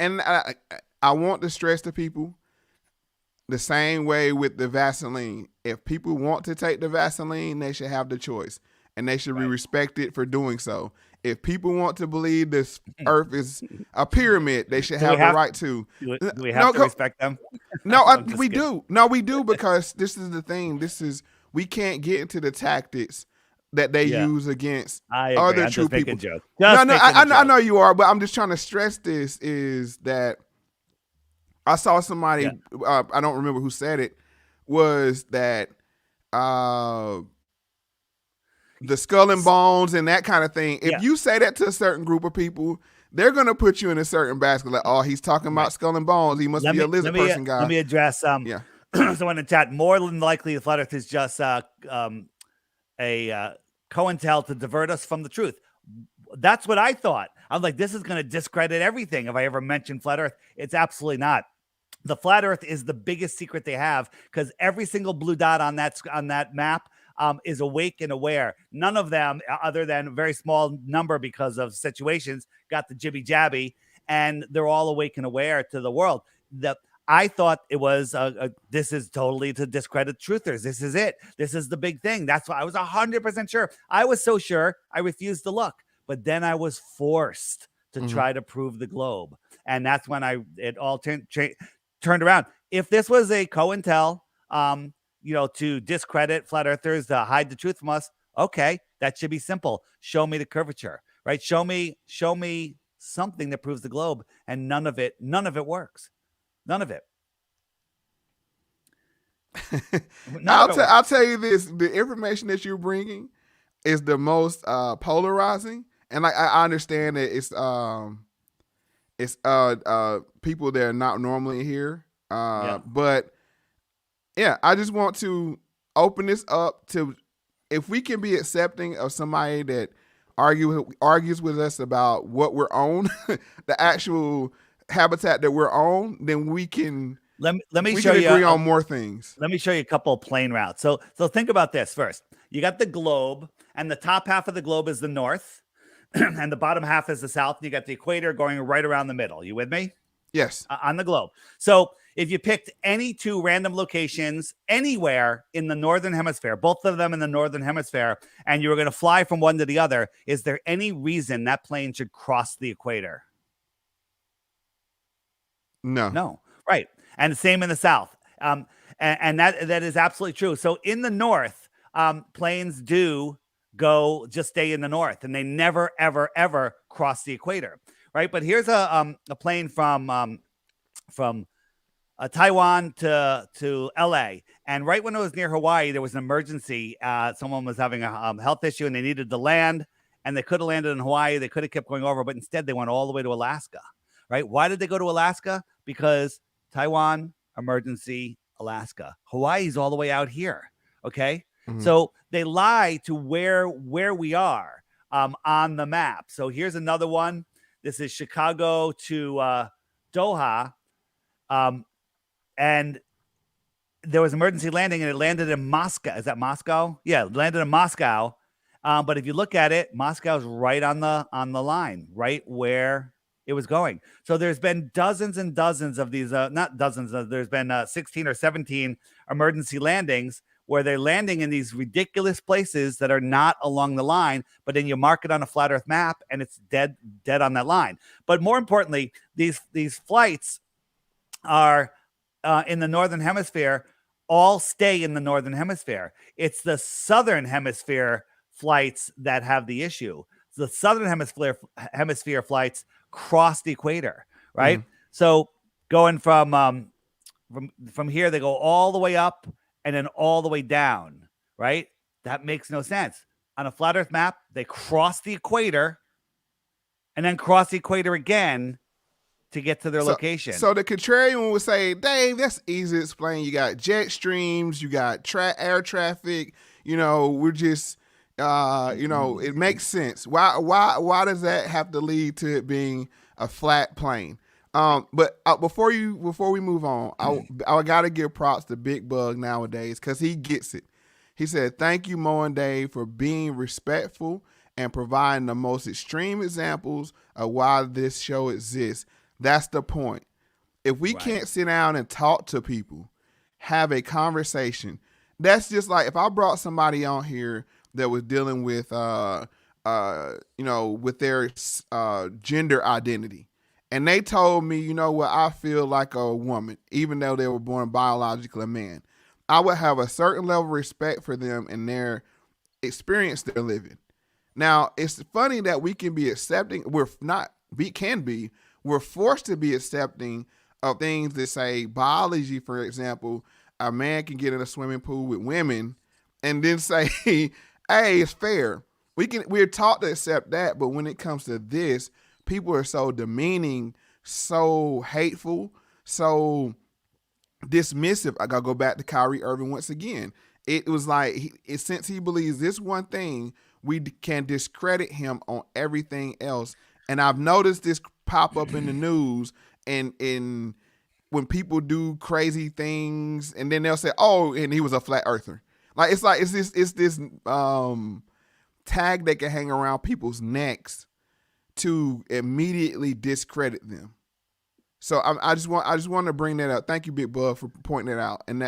And I want to stress to people the same way with the Vaseline. If people want to take the Vaseline, they should have the choice, and they should be respected for doing so. If people want to believe this Earth is a pyramid, they should have the right to. Do we have to respect them? No, we do. No, we do, because this is the thing. We can't get into the tactics that they use against other true people. I know you are, but I'm just trying to stress this is that I saw somebody, I don't remember who said it, was that the skull and bones and that kind of thing. If you say that to a certain group of people, they're going to put you in a certain basket. Like, oh, he's talking about skull and bones. He must be a lizard person guy. Let me address someone in chat. More than likely, the flat Earth is just a COINTEL to divert us from the truth. That's what I thought. I'm like, this is going to discredit everything if I ever mention flat Earth. It's absolutely not. The flat Earth is the biggest secret they have, because every single blue dot on that map is awake and aware. None of them, other than a very small number because of situations, got the jibby jabby, and they're all awake and aware to the world. I thought it was this is totally to discredit truthers. This is it. This is the big thing. That's why I was 100% sure. I was so sure I refused to look, but then I was forced to try to prove the globe, and that's when it all turned around. If this was a COINTEL, to discredit flat earthers, to hide the truth from us, okay, that should be simple. Show me the curvature, right? Show me something that proves the globe, and none of it works. None of it. I'll tell you this: the information that you're bringing is the most polarizing, and I understand that it's people that are not normally here, but yeah, I just want to open this up to, if we can be accepting of somebody that argues with us about what we're on, the actual habitat that we're on, then we can let me show you agree on more things. Let me show you a couple of plane routes. So think about this first. You got the globe, and the top half of the globe is the north, and the bottom half is the south. You got the equator going right around the middle. You with me? Yes. On the globe. So if you picked any two random locations anywhere in the northern hemisphere, both of them in the northern hemisphere, and you were going to fly from one to the other, is there any reason that plane should cross the equator? No. Right. And the same in the south. And that is absolutely true. So in the north, planes do just stay in the north, and they never, ever, ever cross the equator. Right. But here's a plane from Taiwan to LA. And right when it was near Hawaii, there was an emergency. Someone was having a health issue, and they needed to land, and they could have landed in Hawaii. They could have kept going over, but instead they went all the way to Alaska. Right. Why did they go to Alaska? Because Taiwan, emergency, Alaska. Hawaii's all the way out here. Okay. Mm-hmm. So they lie to where we are on the map. So here's another one. This is Chicago to Doha. And there was emergency landing, and it landed in Moscow. Is that Moscow? Yeah, it landed in Moscow. But if you look at it, Moscow's right on the line, right where it was going. So there's been dozens and dozens of these, not dozens, there's been 16 or 17 emergency landings where they're landing in these ridiculous places that are not along the line, but then you mark it on a flat Earth map and it's dead on that line. But more importantly, these flights are in the Northern Hemisphere, all stay in the Northern Hemisphere. It's the Southern Hemisphere flights that have the issue. The Southern Hemisphere flights cross the equator, right? So going from here, they go all the way up and then all the way down, right? That makes no sense. On a flat Earth map, they cross the equator and then cross the equator again to get to their location. So the contrarian would say, Dave, that's easy to explain. You got jet streams, you got air traffic. We're just, it makes sense. Why does that have to lead to it being a flat plane? But before we move on, I gotta give props to Big Bug nowadays because he gets it. He said, "Thank you, Mo and Dave, for being respectful and providing the most extreme examples of why this show exists." That's the point. If we can't sit down and talk to people, have a conversation, that's just like if I brought somebody on here that was dealing with, with their gender identity. And they told me, I feel like a woman, even though they were born biologically a man. I would have a certain level of respect for them and their experience they're living. Now, it's funny that we can be accepting. We're forced to be accepting of things that say biology, for example, a man can get in a swimming pool with women and then say, hey, it's fair. We're taught to accept that. But when it comes to this, people are so demeaning, so hateful, so dismissive. I gotta go back to Kyrie Irving once again. It was like, since he believes this one thing, we can discredit him on everything else. And I've noticed this pop up in the news and when people do crazy things, and then they'll say, "Oh, and he was a flat earther." It's this tag that can hang around people's necks to immediately discredit them. So I just want to bring that up. Thank you, Big Bug, for pointing it out and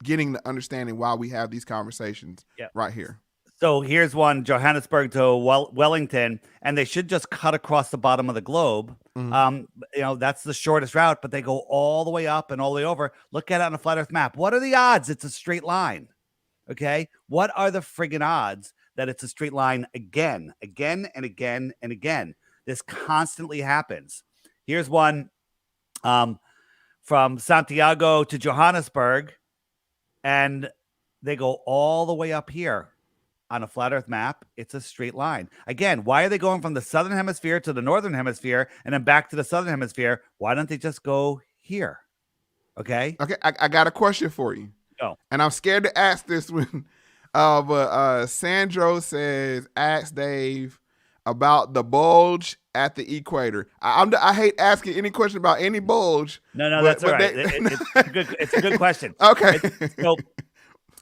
getting the understanding why we have these conversations right here. So here's one, Johannesburg to Wellington, and they should just cut across the bottom of the globe. Mm-hmm. That's the shortest route, but they go all the way up and all the way over. Look at it on a flat Earth map. What are the odds it's a straight line? Okay. What are the friggin' odds that it's a straight line again and again and again? This constantly happens. Here's one from Santiago to Johannesburg, and they go all the way up here. On a flat Earth map, it's a straight line. Again, why are they going from the southern hemisphere to the northern hemisphere and then back to the southern hemisphere? Why don't they just go here? Okay. I got a question for you. Go. And I'm scared to ask this one. But Sandro says, ask Dave about the bulge at the equator. I hate asking any question about any bulge. No, that's all right. It's a good question. Okay. So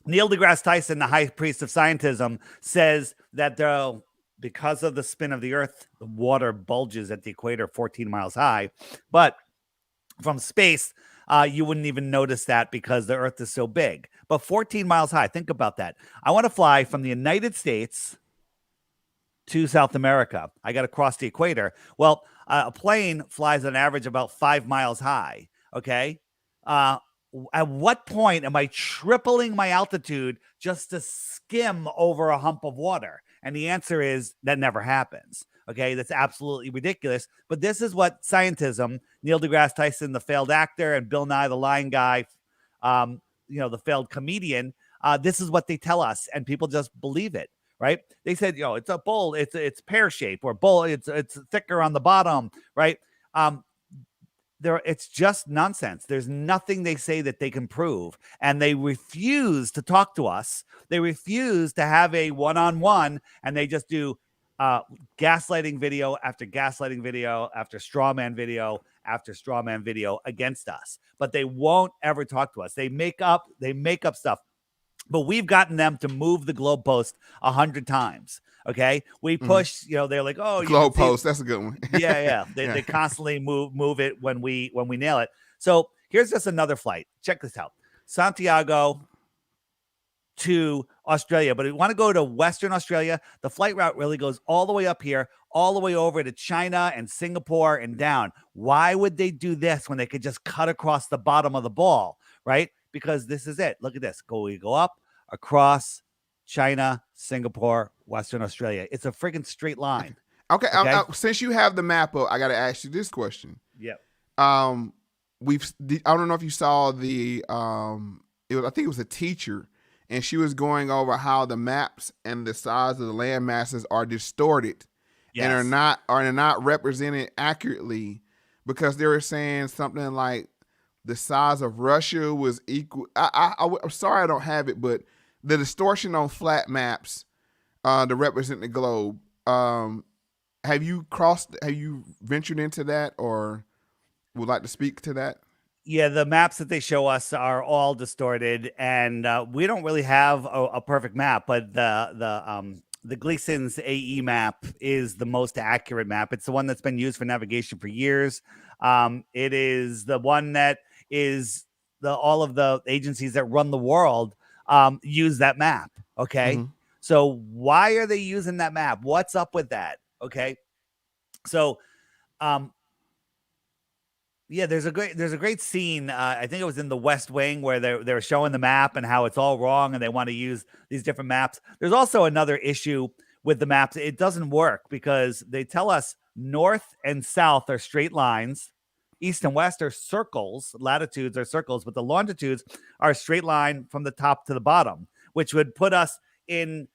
Neil deGrasse Tyson, the high priest of scientism, says that because of the spin of the Earth, the water bulges at the equator 14 miles high. But from space, you wouldn't even notice that because the Earth is so big. But 14 miles high, think about that. I want to fly from the United States to South America. I got to cross the equator. Well, a plane flies on average about 5 miles high, okay? At what point am I tripling my altitude just to skim over a hump of water? And the answer is that never happens. Okay, that's absolutely ridiculous. But this is what scientism, Neil deGrasse Tyson, the failed actor, and Bill Nye, the lying guy, the failed comedian, this is what they tell us, and people just believe it, right? They said, it's a bowl, it's pear shape, or bowl, it's thicker on the bottom, right? It's just nonsense. There's nothing they say that they can prove, and they refuse to talk to us. They refuse to have a one-on-one, and they just do gaslighting video after gaslighting video after straw man video after straw man video against us. But they won't ever talk to us. They make up stuff. But we've gotten them to move the globe post 100 times. Okay, we push. They're like, "Oh, globe post." That's a good one. Yeah. They constantly move it when we nail it. So here's just another flight. Check this out: Santiago to Australia. But if you want to go to Western Australia, the flight route really goes all the way up here, all the way over to China and Singapore and down. Why would they do this when they could just cut across the bottom of the ball, right? Because this is it. Look at this. We go up across China, Singapore, Western Australia. It's a friggin' straight line. Okay. Since you have the map up, I got to ask you this question. Yep. I don't know if you saw I think it was a teacher and she was going over how the maps and the size of the land masses are distorted and are not represented accurately, because they were saying something like the size of Russia was equal. I'm sorry I don't have it, but the distortion on flat maps to represent the globe. Have you ventured into that, or would like to speak to that? Yeah, the maps that they show us are all distorted, and we don't really have a perfect map. But the Gleason's AE map is the most accurate map. It's the one that's been used for navigation for years. It is the one that is all of the agencies that run the world use that map. Okay, so why are they using that map? What's up with that? Okay, so yeah, there's a great scene. I think it was in The West Wing, where they're showing the map and how it's all wrong, and they want to use these different maps. There's also another issue with the maps. It doesn't work because they tell us north and south are straight lines, east and west are circles, latitudes are circles, but the longitudes are a straight line from the top to the bottom, which would put us in,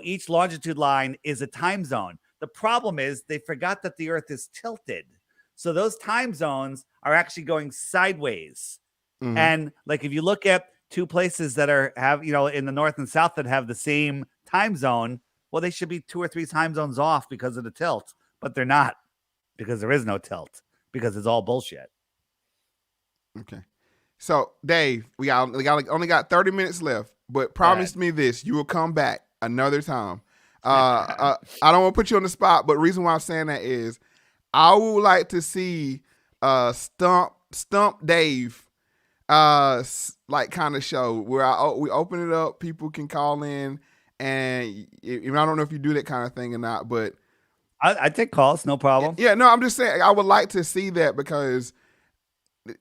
each longitude line is a time zone. The problem is they forgot that the Earth is tilted. So those time zones are actually going sideways. And like, if you look at two places that have in the north and south that have the same time zone, well, they should be 2 or 3 time zones off because of the tilt, but they're not, because there is no tilt, because it's all bullshit. Okay. So Dave, we only got 30 minutes left, but promise me this: you will come back another time. I don't want to put you on the spot, but the reason why I'm saying that is I would like to see Stump Dave like kind of show where we open it up, people can call in, and I don't know if you do that kind of thing or not, but I take calls, no problem. Yeah, no, I'm just saying I would like to see that, because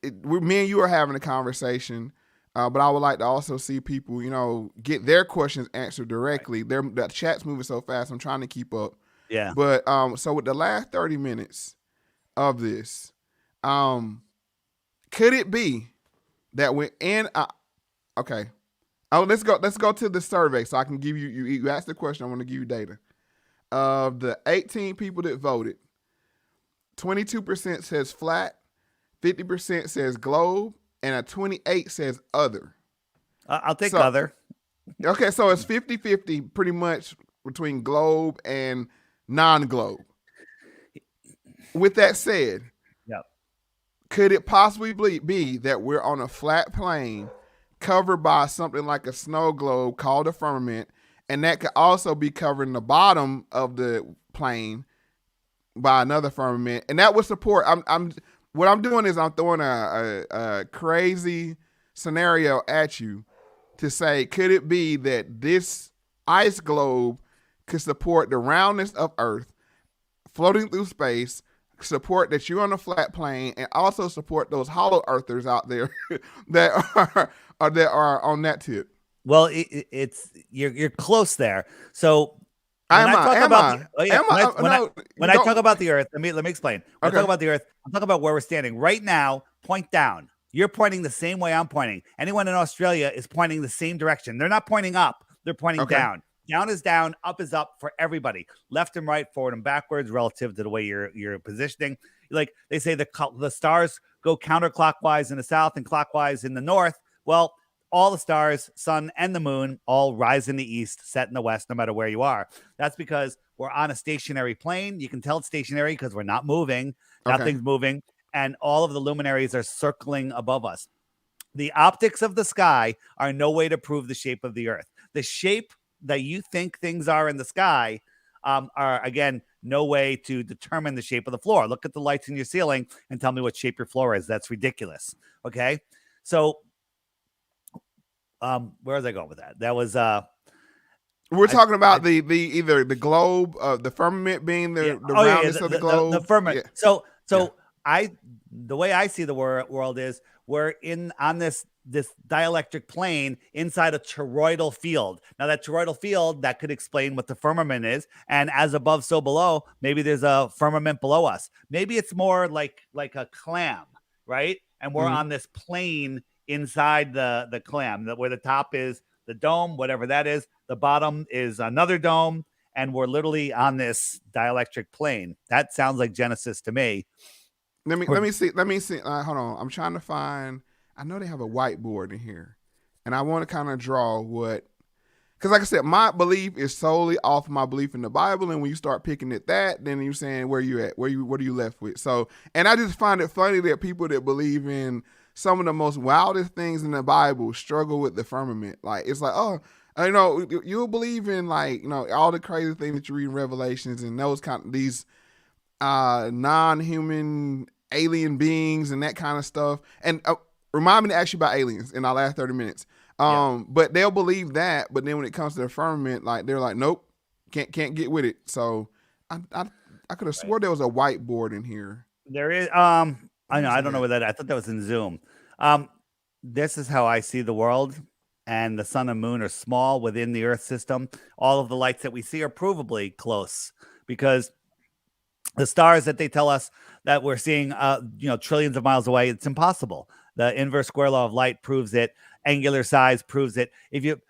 me and you are having a conversation, but I would like to also see people, get their questions answered directly. The chat's moving so fast, I'm trying to keep up. Yeah. But so with the last 30 minutes of this, could it be that we're in? Okay. Oh, let's go to the survey so I can give you. You asked the question. I want to give you data. Of the 18 people that voted, 22% says flat, 50% says globe, and a 28 says other. I'll take other. Okay, so it's 50-50 pretty much between globe and non-globe. With that said, could it possibly be that we're on a flat plane covered by something like a snow globe called a firmament, and that could also be covering the bottom of the plane by another firmament, and that would support? What I'm doing is I'm throwing a crazy scenario at you to say, could it be that this ice globe could support the roundness of Earth, floating through space, support that you're on a flat plane, and also support those hollow earthers out there that are on that tip? Well, you're close there. So when I talk about the Earth, let me explain. When I talk about the Earth, I'm talking about where we're standing right now. Point down. You're pointing the same way I'm pointing. Anyone in Australia is pointing the same direction. They're not pointing up. They're pointing down. Down is down. Up is up for everybody. Left and right, forward and backwards, relative to the way you're positioning. Like they say, the stars go counterclockwise in the south and clockwise in the north. Well, all the stars, sun and the moon, all rise in the east, set in the west, no matter where you are. That's because we're on a stationary plane. You can tell it's stationary because we're not moving. Nothing's moving. And all of the luminaries are circling above us. The optics of the sky are no way to prove the shape of the Earth. The shape that you think things are in the sky are, again, no way to determine the shape of the floor. Look at the lights in your ceiling and tell me what shape your floor is. That's ridiculous. Okay? So where was I going with that? That was we're talking about the either the globe, the firmament being the roundness of the globe. The firmament. Yeah. The way I see the world is we're on this dielectric plane inside a toroidal field. Now that toroidal field, that could explain what the firmament is. And as above, so below, maybe there's a firmament below us. Maybe it's more like a clam, right? And we're on this plane inside the clam, where the top is the dome, whatever that is. The bottom is another dome, and we're literally on this dielectric plane. That sounds like Genesis to me. Let me see. Hold on. I'm trying to find. I know they have a whiteboard in here, and I want to kind of draw what. Because like I said, my belief is solely off my belief in the Bible, and when you start picking at that, then you're saying where you at, what are you left with? So, and I just find it funny that people that believe in some of the most wildest things in the Bible struggle with the firmament. Like it's like, oh, you'll believe in like all the crazy things that you read in Revelations and those kind of these non-human alien beings and that kind of stuff. And remind me to ask you about aliens in our last 30 minutes. But they'll believe that, but then when it comes to the firmament, like they're like, nope, can't get with it. So I could have swore there was a whiteboard in here. There is. I know. I don't know where that. I thought that was in Zoom. This is how I see the world, and the sun and moon are small within the Earth system. All of the lights that we see are provably close because the stars that they tell us that we're seeing, trillions of miles away, it's impossible. The inverse square law of light proves it. Angular size proves it.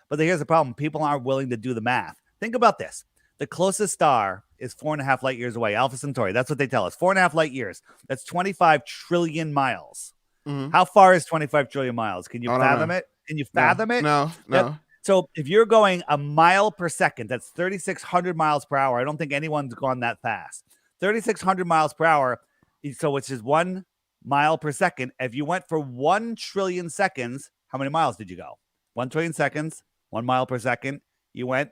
But here's the problem. People aren't willing to do the math. Think about this. The closest star is 4.5 light years away. Alpha Centauri. That's what they tell us. 4.5 light years. That's 25 trillion miles. Mm-hmm. How far is 25 trillion miles? Can you fathom it? Can you fathom it? No. So if you're going a mile per second, that's 3,600 miles per hour. I don't think anyone's gone that fast. 3,600 miles per hour. So which is 1 mile per second. If you went for 1 trillion seconds, how many miles did you go? 1 trillion seconds, 1 mile per second. You went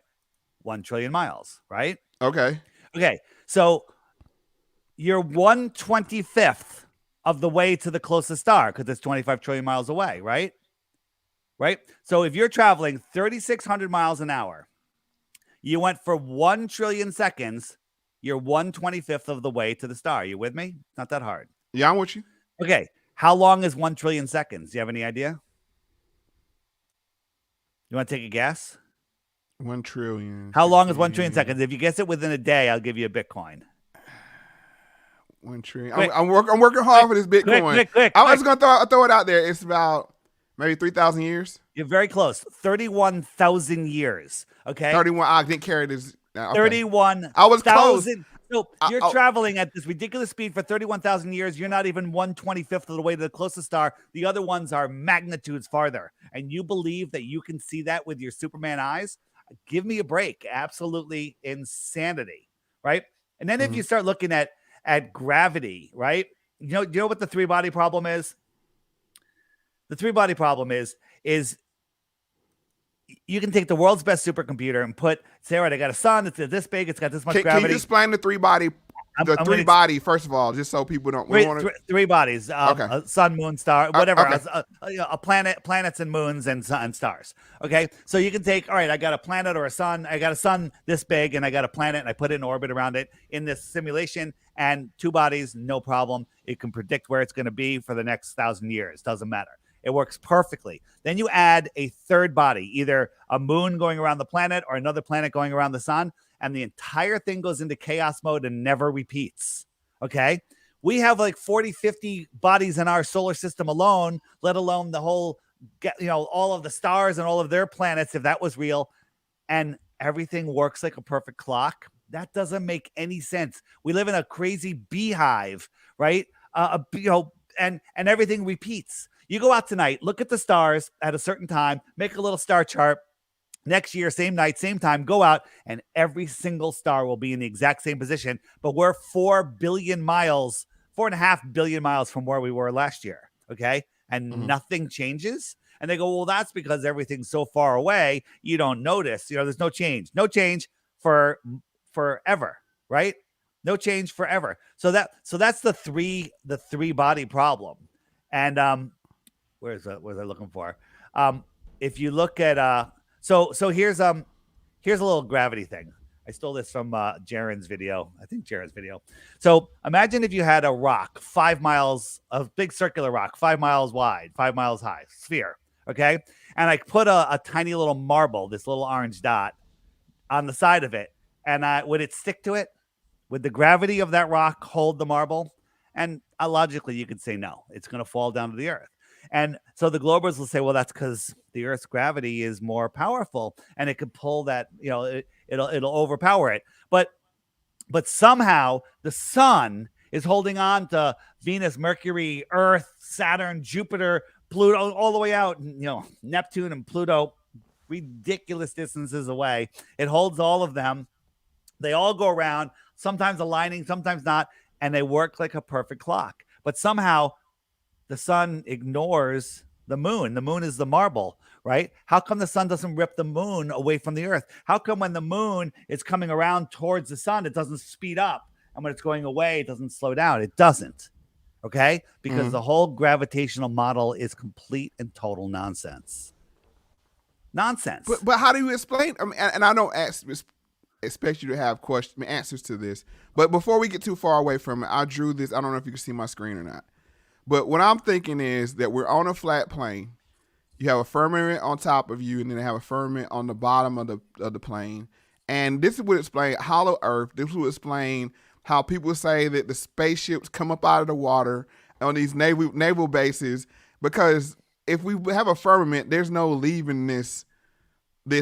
1 trillion miles, right? Okay. So you're 1/25th of the way to the closest star because it's 25 trillion miles away, right? Right. So if you're traveling 3,600 miles an hour, you went for 1 trillion seconds. You're 1/25th of the way to the star. You with me? Not that hard. Yeah, I'm with you. Okay. How long is 1 trillion seconds? Do you have any idea? You want to take a guess? 1 trillion. How long is 1 trillion seconds? If you guess it within a day, I'll give you a Bitcoin. 1 trillion. I'm working hard for this Bitcoin. Quick. I was gonna throw it out there. It's about maybe 3,000 years. You're very close. 31,000 years. Okay. 31. I didn't carry this. Okay. 31,000. I was close. So you're traveling at this ridiculous speed for 31,000 years. You're not even 1/25th of the way to the closest star. The other ones are magnitudes farther. And you believe that you can see that with your Superman eyes? Give me a break. Absolutely insanity. Right. And then if you start looking at gravity, right? You know what the 3-body problem is? The 3-body problem is you can take the world's best supercomputer and say, all right, I got a sun. It's this big. It's got this much gravity. Can you explain the 3-body? The body, first of all, just so people don't. Three bodies. Okay. A sun, moon, star, whatever. Okay. A planet, planets, and moons, and stars. Okay. So you can take. All right, I got a planet or a sun. I got a sun this big, and I got a planet, and I put it in orbit around it in this simulation. And 2 bodies, no problem. It can predict where it's going to be for the next 1,000 years. Doesn't matter. It works perfectly. Then you add a 3rd body, either a moon going around the planet or another planet going around the sun, and the entire thing goes into chaos mode and never repeats. Okay? We have like 40, 50 bodies in our solar system alone, let alone the whole, all of the stars and all of their planets, if that was real, and everything works like a perfect clock. That doesn't make any sense. We live in a crazy beehive, right? And everything repeats. You go out tonight, look at the stars at a certain time, make a little star chart. Next year, same night, same time, go out, and every single star will be in the exact same position. But we're 4.5 billion miles from where we were last year. Okay. And nothing changes. And they go, well, that's because everything's so far away. You don't notice, there's no change for forever. Right. No change forever. So that's the 3-body problem. And, what was I looking for? If you look at so here's a little gravity thing. I stole this from Jaren's video. I think Jaren's video. So imagine if you had a rock 5 miles, a big circular rock, 5 miles wide, 5 miles high, sphere. Okay, and I put a tiny little marble, this little orange dot, on the side of it, and would it stick to it? Would the gravity of that rock hold the marble? And logically, you could say no. It's going to fall down to the earth. And so the Globers will say, well, that's because the Earth's gravity is more powerful and it could pull that, it'll overpower it. But somehow the sun is holding on to Venus, Mercury, Earth, Saturn, Jupiter, Pluto, all the way out, Neptune and Pluto, ridiculous distances away. It holds all of them. They all go around, sometimes aligning, sometimes not, and they work like a perfect clock. But somehow the sun ignores the moon. The moon is the marble, right? How come the sun doesn't rip the moon away from the Earth? How come when the moon is coming around towards the sun, it doesn't speed up? And when it's going away, it doesn't slow down. It doesn't. Okay? Because the whole gravitational model is complete and total nonsense. Nonsense. But how do you explain? I mean, and I don't expect you to have answers to this. But before we get too far away from it, I drew this. I don't know if you can see my screen or not. But what I'm thinking is that we're on a flat plane. You have a firmament on top of you, and then they have a firmament on the bottom of the plane. And this would explain hollow Earth. This would explain how people say that the spaceships come up out of the water on these naval bases, because if we have a firmament, there's no leaving this.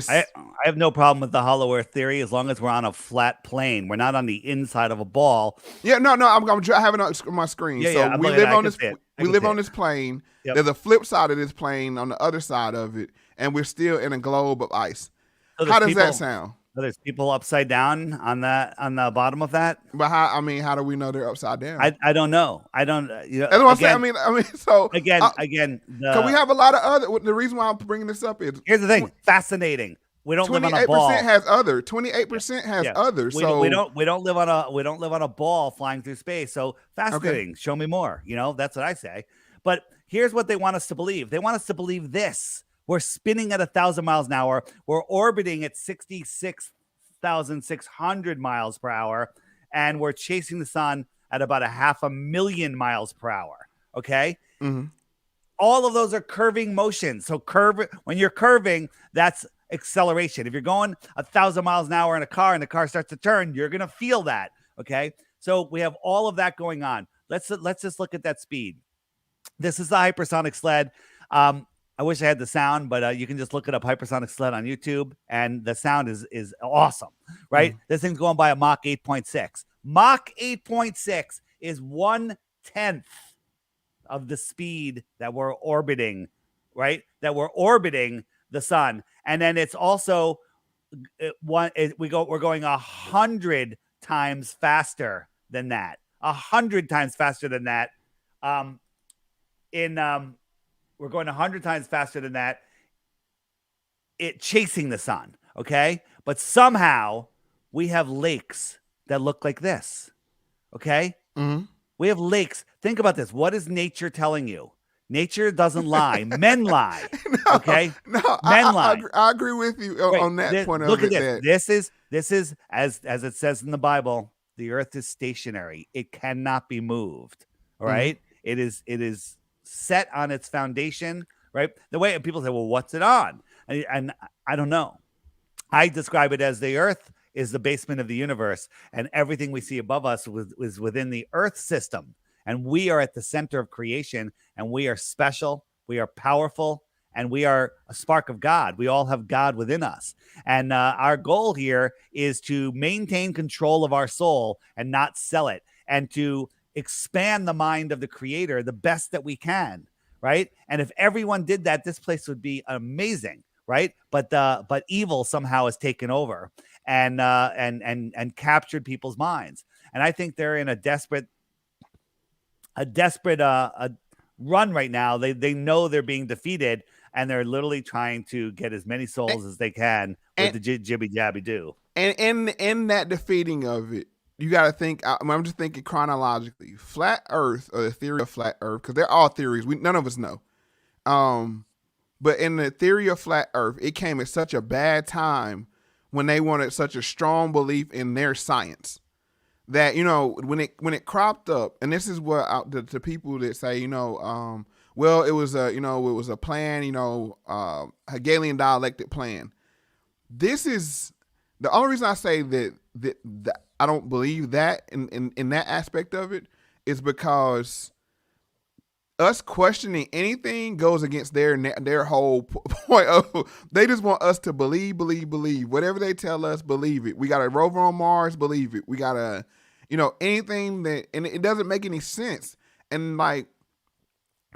I have no problem with the hollow Earth theory as long as we're on a flat plane. We're not on the inside of a ball. Yeah, no, I'm having it on my screen. Yeah, so yeah, we live on this. We live on this plane. Yep. There's a flip side of this plane on the other side of it, and we're still in a globe of ice. So how does that sound? So there's people upside down on the bottom of that. But how do we know they're upside down? I don't know. I don't. That's what I'm saying. I mean, so again, because we have a lot of other. The reason why I'm bringing this up is here's the thing. Fascinating. We don't live on a ball. 28% has other. 28% has other. So we don't live on a ball flying through space. So fascinating. Okay. Show me more. That's what I say. But here's what they want us to believe. They want us to believe this. We're spinning at 1,000 miles an hour. We're orbiting at 66,600 miles per hour, and we're chasing the sun at about 500,000 miles per hour. Okay. Mm-hmm. All of those are curving motions. So when you're curving, that's acceleration. If you're going 1,000 miles an hour in a car and the car starts to turn, you're going to feel that. Okay. So we have all of that going on. Let's just look at that speed. This is the hypersonic sled. I wish I had the sound, but you can just look it up, hypersonic sled on YouTube, and the sound is awesome, right? This thing's going by a Mach 8.6. Mach 8.6 is 1/10 of the speed that we're orbiting, right? That we're orbiting the sun. And then it's also we're going 100 times faster than that. 100 times faster than that. We're going 100 times faster than that. It chasing the sun, okay? But somehow we have lakes that look like this, okay? Mm-hmm. We have lakes. Think about this. What is nature telling you? Nature doesn't lie. Men lie. Okay? No, men lie. I agree with you on that point. Look at this. This is as it says in the Bible, the earth is stationary. It cannot be moved. All right? Mm-hmm. It is set on its foundation, right? The way people say, well, what's it on? And I don't know. I describe it as the earth is the basement of the universe, and everything we see above us is within the earth system. And we are at the center of creation, and we are special, we are powerful, and we are a spark of God. We all have God within us. And our goal here is to maintain control of our soul and not sell it, and to expand the mind of the creator the best that we can, right? And if everyone did that, this place would be amazing, right? But evil somehow has taken over and captured people's minds. And I think they're in a desperate run right now. They know they're being defeated, and they're literally trying to get as many souls as they can with the jibby jabby do. And in that defeating of it, you got to think. I'm just thinking chronologically. Flat Earth, or the theory of flat Earth, because they're all theories. None of us know. But in the theory of flat Earth, it came at such a bad time when they wanted such a strong belief in their science that, when it cropped up, and this is what the people that say, well, it was a plan, Hegelian dialectic plan. This is the only reason I say that I don't believe that in that aspect of it is because us questioning anything goes against their whole point of, they just want us to believe. Whatever they tell us, believe it. We got a rover on Mars, believe it. We got a, anything that, and it doesn't make any sense. And like,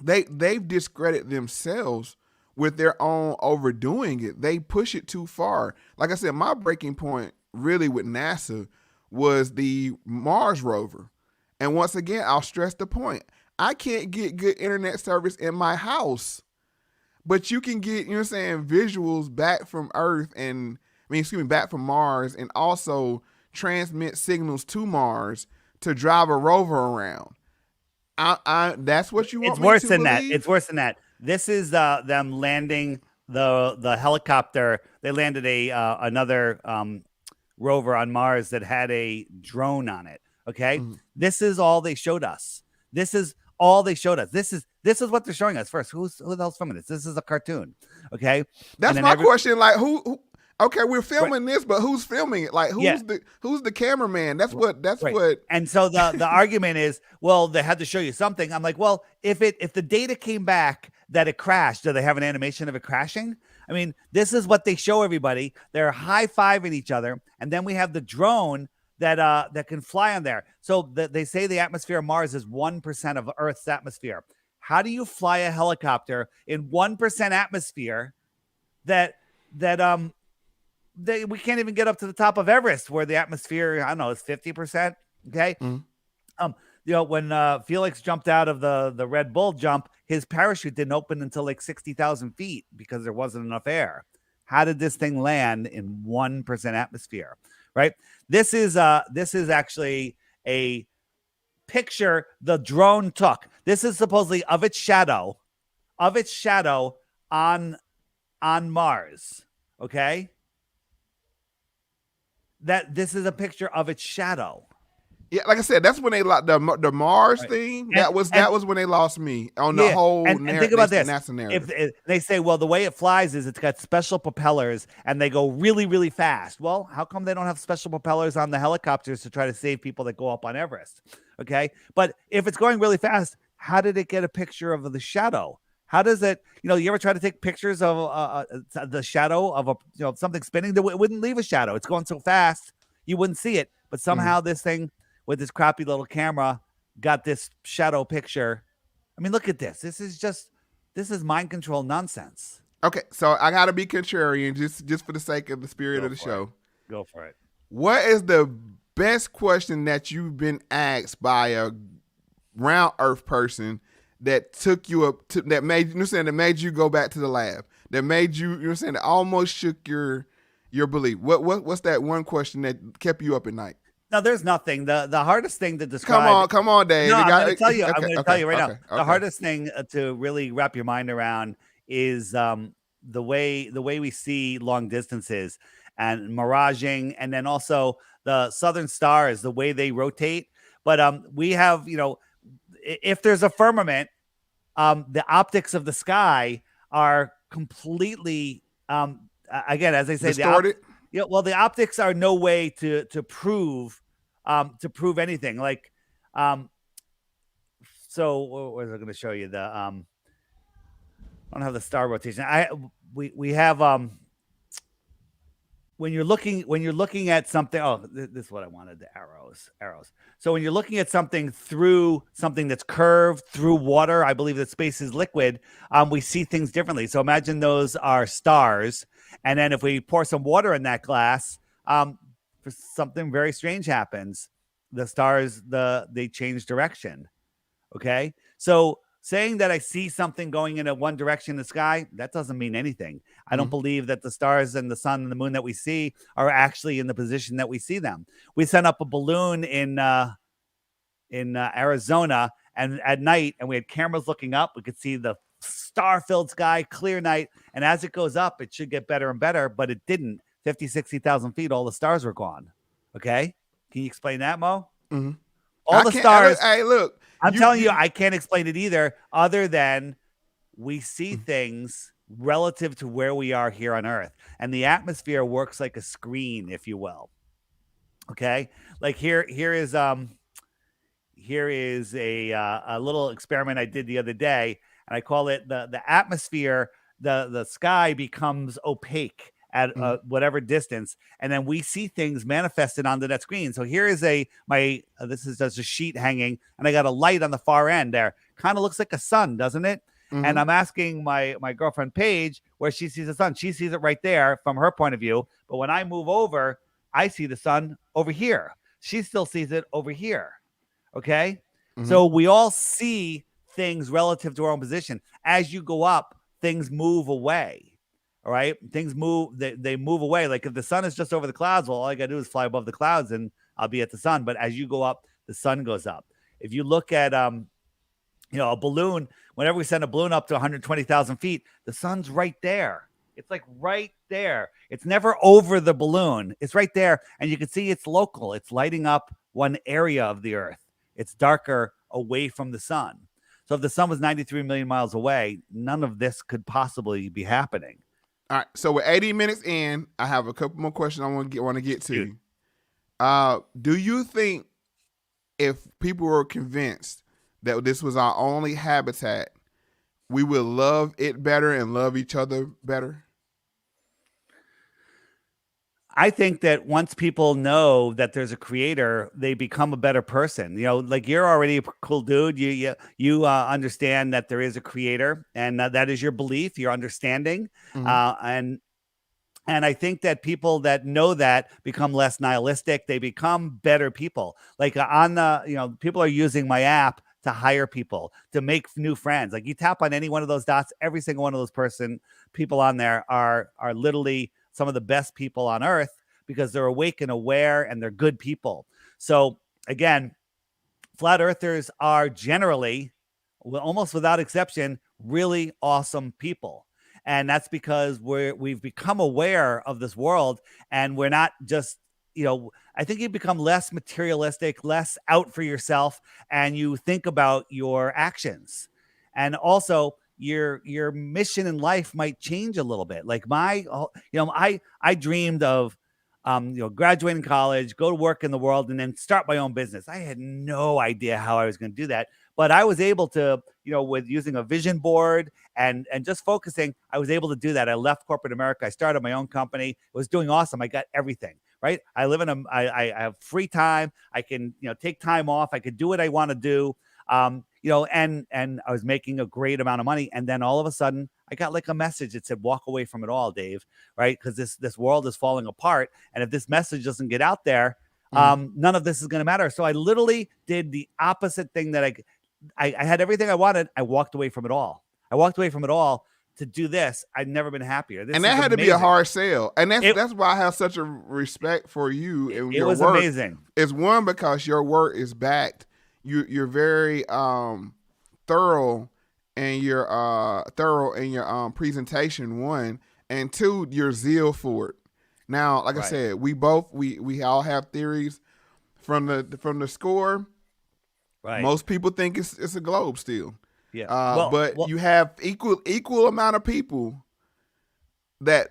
they've discredited themselves with their own overdoing it. They push it too far. Like I said, my breaking point really with NASA was the Mars rover. And once again, I'll stress the point. I can't get good internet service in my house, but you can get, visuals back from Earth back from Mars, and also transmit signals to Mars to drive a rover around. That's what you want. It's worse than that. It's worse than that. This is them landing the helicopter. They landed another rover on Mars that had a drone on it. Okay, This is all they showed us. This is all they showed us. This is what they're showing us first. Who the hell's filming this? This is a cartoon. Okay, that's my question. Like who? Okay, we're filming this, but who's filming it? Like who's the cameraman? That's what. And so the argument is, well, they had to show you something. I'm like, well, if the data came back that it crashed, do they have an animation of it crashing? I mean, this is what they show everybody. They're high-fiving each other, and then we have the drone that can fly on there. So they say the atmosphere of Mars is 1% of Earth's atmosphere. How do you fly a helicopter in 1% atmosphere that we can't even get up to the top of Everest, where the atmosphere, I don't know, is 50%? Okay. When Felix jumped out of the Red Bull jump, his parachute didn't open until like 60,000 feet because there wasn't enough air. How did this thing land in 1% atmosphere? Right. This is actually a picture the drone took. This is supposedly of its shadow on Mars. Okay. That this is a picture of its shadow. Yeah, like I said, that's when they the Mars thing. That was when they lost me on the whole. And think about this: NASA narrative. If they say, well, the way it flies is it's got special propellers and they go really, really fast. Well, how come they don't have special propellers on the helicopters to try to save people that go up on Everest? Okay, but if it's going really fast, how did it get a picture of the shadow? How does it? You ever try to take pictures of the shadow of something spinning? It wouldn't leave a shadow. It's going so fast you wouldn't see it. But somehow this thing, with this crappy little camera, got this shadow picture. I mean, look at this. This is mind control nonsense. Okay, so I gotta be contrarian just for the sake of the spirit of the show. Go for it. What is the best question that you've been asked by a round Earth person that took you up to, that made you go back to the lab, that made you, that almost shook your belief? What's that one question that kept you up at night? No, there's nothing. The hardest thing to describe. Come on, Dave. No, I'm going to tell you. I'm going to tell you right now. Okay. The hardest thing to really wrap your mind around is the way we see long distances and miraging, and then also the southern stars, the way they rotate. But we have, if there's a firmament, the optics of the sky are completely, again, as I say, distorted. The optics are no way to prove anything. Like, so what was I going to show you? I don't have the star rotation. We have when you're looking at something. Oh, this is what I wanted. The arrows. So when you're looking at something through something that's curved through water, I believe that space is liquid. We see things differently. So imagine those are stars. And then if we pour some water in that glass, something very strange happens. The stars, they change direction. Okay. So saying that I see something going in a one direction in the sky, that doesn't mean anything. I don't believe that the stars and the sun and the moon that we see are actually in the position that we see them. We sent up a balloon in Arizona, and at night, and we had cameras looking up. We could see the star-filled sky, clear night. And as it goes up, it should get better and better, but it didn't. 50, 60,000 feet, all the stars were gone. Okay. Can you explain that, Mo? Mm-hmm. All the stars. Hey, look. I'm telling you, I can't explain it either, other than we see things relative to where we are here on Earth. And the atmosphere works like a screen, if you will. Okay. Like here is here is a little experiment I did the other day, and I call it the atmosphere. The sky becomes opaque at whatever distance, and then we see things manifested onto that screen. So here is this is just a sheet hanging, and I got a light on the far end there. Kind of looks like a sun, doesn't it? Mm-hmm. And I'm asking my girlfriend Paige where she sees the sun. She sees it right there from her point of view. But when I move over, I see the sun over here. She still sees it over here. Okay. Mm-hmm. So we all see things relative to our own position. As you go up, things move away. All right. Things move, they move away. Like if the sun is just over the clouds, well, all I got to do is fly above the clouds and I'll be at the sun. But as you go up, the sun goes up. If you look at, a balloon, whenever we send a balloon up to 120,000 feet, the sun's right there. It's like right there. It's never over the balloon. It's right there. And you can see it's local. It's lighting up one area of the earth. It's darker away from the sun. So if the sun was 93 million miles away, none of this could possibly be happening. All right. So we're 80 minutes in. I have a couple more questions I want to get to. Do you think if people were convinced that this was our only habitat, we will love it better and love each other better? I think that once people know that there's a creator, they become a better person. Like you're already a cool dude. You understand that there is a creator, and that is your belief, your understanding. Mm-hmm. And I think that people that know that become less nihilistic. They become better people. Like people are using my app to hire people, to make new friends. Like you tap on any one of those dots, every single one of those people on there are literally some of the best people on earth because they're awake and aware and they're good people. So again, flat earthers are generally, almost without exception, really awesome people. And that's because we've become aware of this world, and we're not just, I think you become less materialistic, less out for yourself, and you think about your actions. And also your mission in life might change a little bit. Like I dreamed of, graduating college, go to work in the world, and then start my own business. I had no idea how I was going to do that, but I was able to, with using a vision board and just focusing, I was able to do that. I left corporate America. I started my own company. It was doing awesome. I got everything, right? I live I have free time. I can, take time off. I could do what I want to do. And I was making a great amount of money. And then all of a sudden I got like a message that said, walk away from it all, Dave. Right. Cause this world is falling apart. And if this message doesn't get out there, none of this is going to matter. So I literally did the opposite thing that I had everything I wanted. I walked away from it all. To do this. I'd never been happier. And that had to be a hard sell. And that's why I have such a respect for you and your work. It was amazing. It's one, because your work is backed. You're very thorough in your presentation, one, and two, your zeal for it. Now, like I said, we all have theories from the score. Right. Most people think it's a globe still. Yeah. But you have equal amount of people that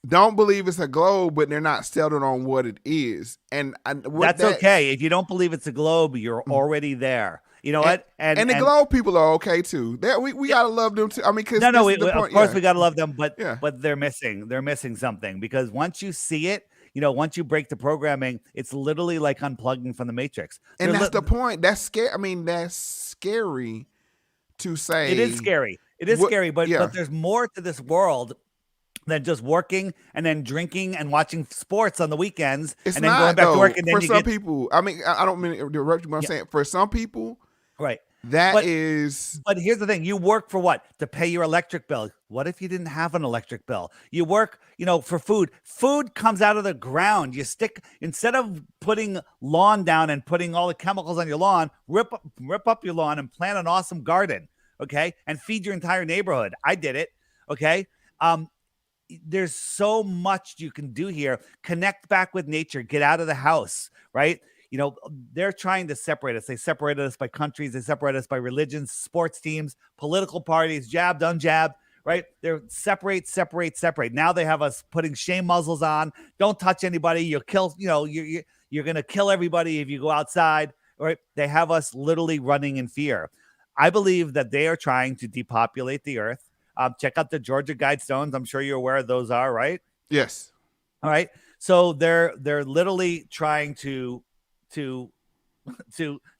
don't believe it's a globe, but they're not settled on what it is. And that's okay. If you don't believe it's a globe, you're already there. You know what? And the globe people are okay too. We gotta love them too. I mean, because of course we gotta love them, but they're missing something, because once you see it, once you break the programming, it's literally like unplugging from the Matrix. And that's the point. That's scary. I mean, that's scary to say. It is scary. Scary, but there's more to this world than just working and then drinking and watching sports on the weekends and then going back to work. And then for some people, I mean, I don't mean to interrupt you, but I'm saying for some people, right. But here's the thing. You work for what? To pay your electric bill. What if you didn't have an electric bill? You work, for food. Food comes out of the ground. Instead of putting lawn down and putting all the chemicals on your lawn, rip up your lawn and plant an awesome garden. Okay. And feed your entire neighborhood. I did it. Okay. There's so much you can do here. Connect back with nature, get out of the house, right? They're trying to separate us. They separated us by countries. They separated us by religions, sports teams, political parties, jabbed, unjabbed, right? They're separate. Now they have us putting shame muzzles on. Don't touch anybody. You'll kill, you're going to kill everybody if you go outside, right? They have us literally running in fear. I believe that they are trying to depopulate the earth. Check out the Georgia Guidestones. I'm sure you're aware those are, right? Yes. All right. So they're literally trying to to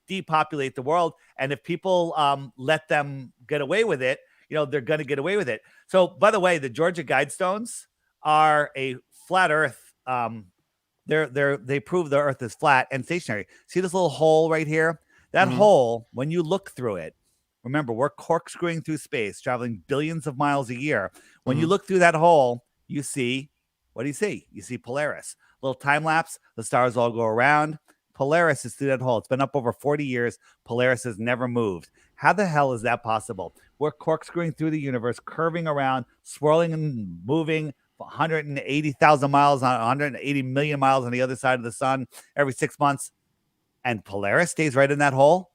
depopulate the world. And if people let them get away with it, they're going to get away with it. So, by the way, the Georgia Guidestones are a flat Earth. They prove the Earth is flat and stationary. See this little hole right here? That hole, when you look through it, remember we're corkscrewing through space, traveling billions of miles a year. When you look through that hole, you see, what do you see? You see Polaris. Little time lapse. The stars all go around. Polaris is through that hole. It's been up over 40 years. Polaris has never moved. How the hell is that possible? We're corkscrewing through the universe, curving around, swirling and moving 180,000 miles, 180 million miles on the other side of the sun every 6 months. And Polaris stays right in that hole.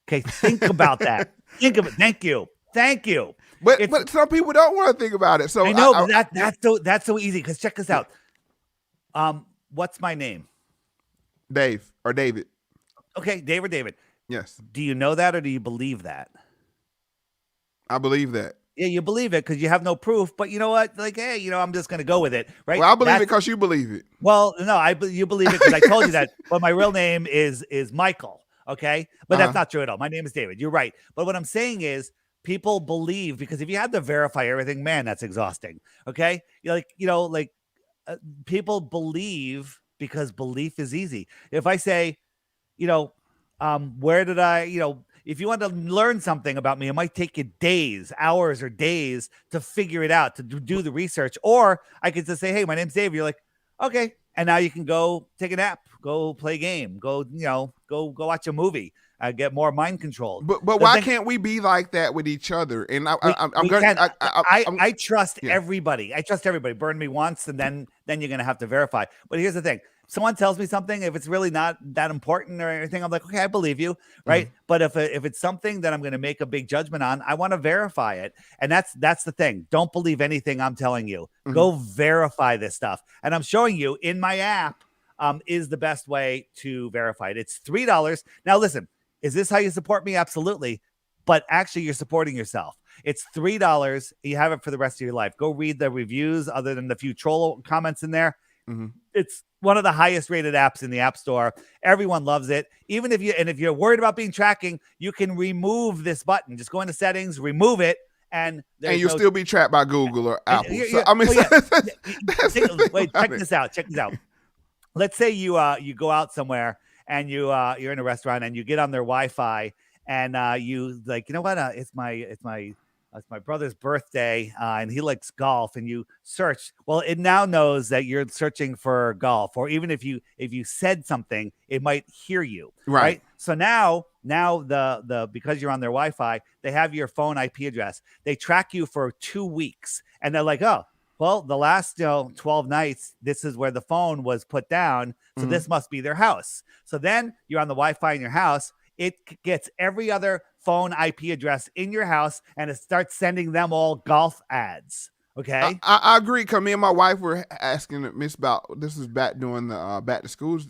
Okay, think about that. Think of it. Thank you. But some people don't want to think about it. So I know that's so easy. Because check this out. What's my name? Dave or David. Okay, Dave or David. Yes. Do you know that or do you believe that? I believe that. Yeah, you believe it because you have no proof. But you know what? Like, hey, I'm just going to go with it, right? Well, I believe it because you believe it. Well, no, you believe it because I told you that. But my real name is Michael. Okay, but that's not true at all. My name is David. You're right. But what I'm saying is, people believe because if you had to verify everything, man, that's exhausting. Okay, people believe because belief is easy. If I say, where did I, if you want to learn something about me, it might take you days, hours or days to figure it out, to do the research. Or I could just say, hey, my name's Dave. You're like, okay. And now you can go take a nap, go play a game, go watch a movie, get more mind control. But why can't we be like that with each other? And I trust everybody. I trust everybody. Burn me once, and then you're going to have to verify. But here's the thing. If someone tells me something, if it's really not that important or anything, I'm like, okay, I believe you, right? But if it's something that I'm going to make a big judgment on, I want to verify it. And that's the thing. Don't believe anything I'm telling you. Go verify this stuff. And I'm showing you in my app is the best way to verify it. It's $3. Now, listen, is this how you support me? Absolutely. But actually, you're supporting yourself. It's $3. You have it for the rest of your life. Go read the reviews other than the few troll comments in there. It's one of the highest rated apps in the App Store. Everyone loves it. Even if you're worried about being tracking, you can remove this button. Just go into settings, remove it, and you'll still be trapped by Google or Apple. Check this out. Check this out. Let's say you go out somewhere and you're in a restaurant and you get on their Wi-Fi and you like, you know what? It's my brother's birthday and he likes golf, and you search. Well, it now knows that you're searching for golf, or even if you said something, it might hear you. Right. So now the because you're on their Wi-Fi, they have your phone IP address. They track you for 2 weeks, and they're like, oh, well, the last 12 nights, this is where the phone was put down. So this must be their house. So then you're on the Wi-Fi in your house. It gets every other phone IP address in your house, and it starts sending them all golf ads. Okay, I agree. Because me and my wife were asking Miss about this is back doing the back to school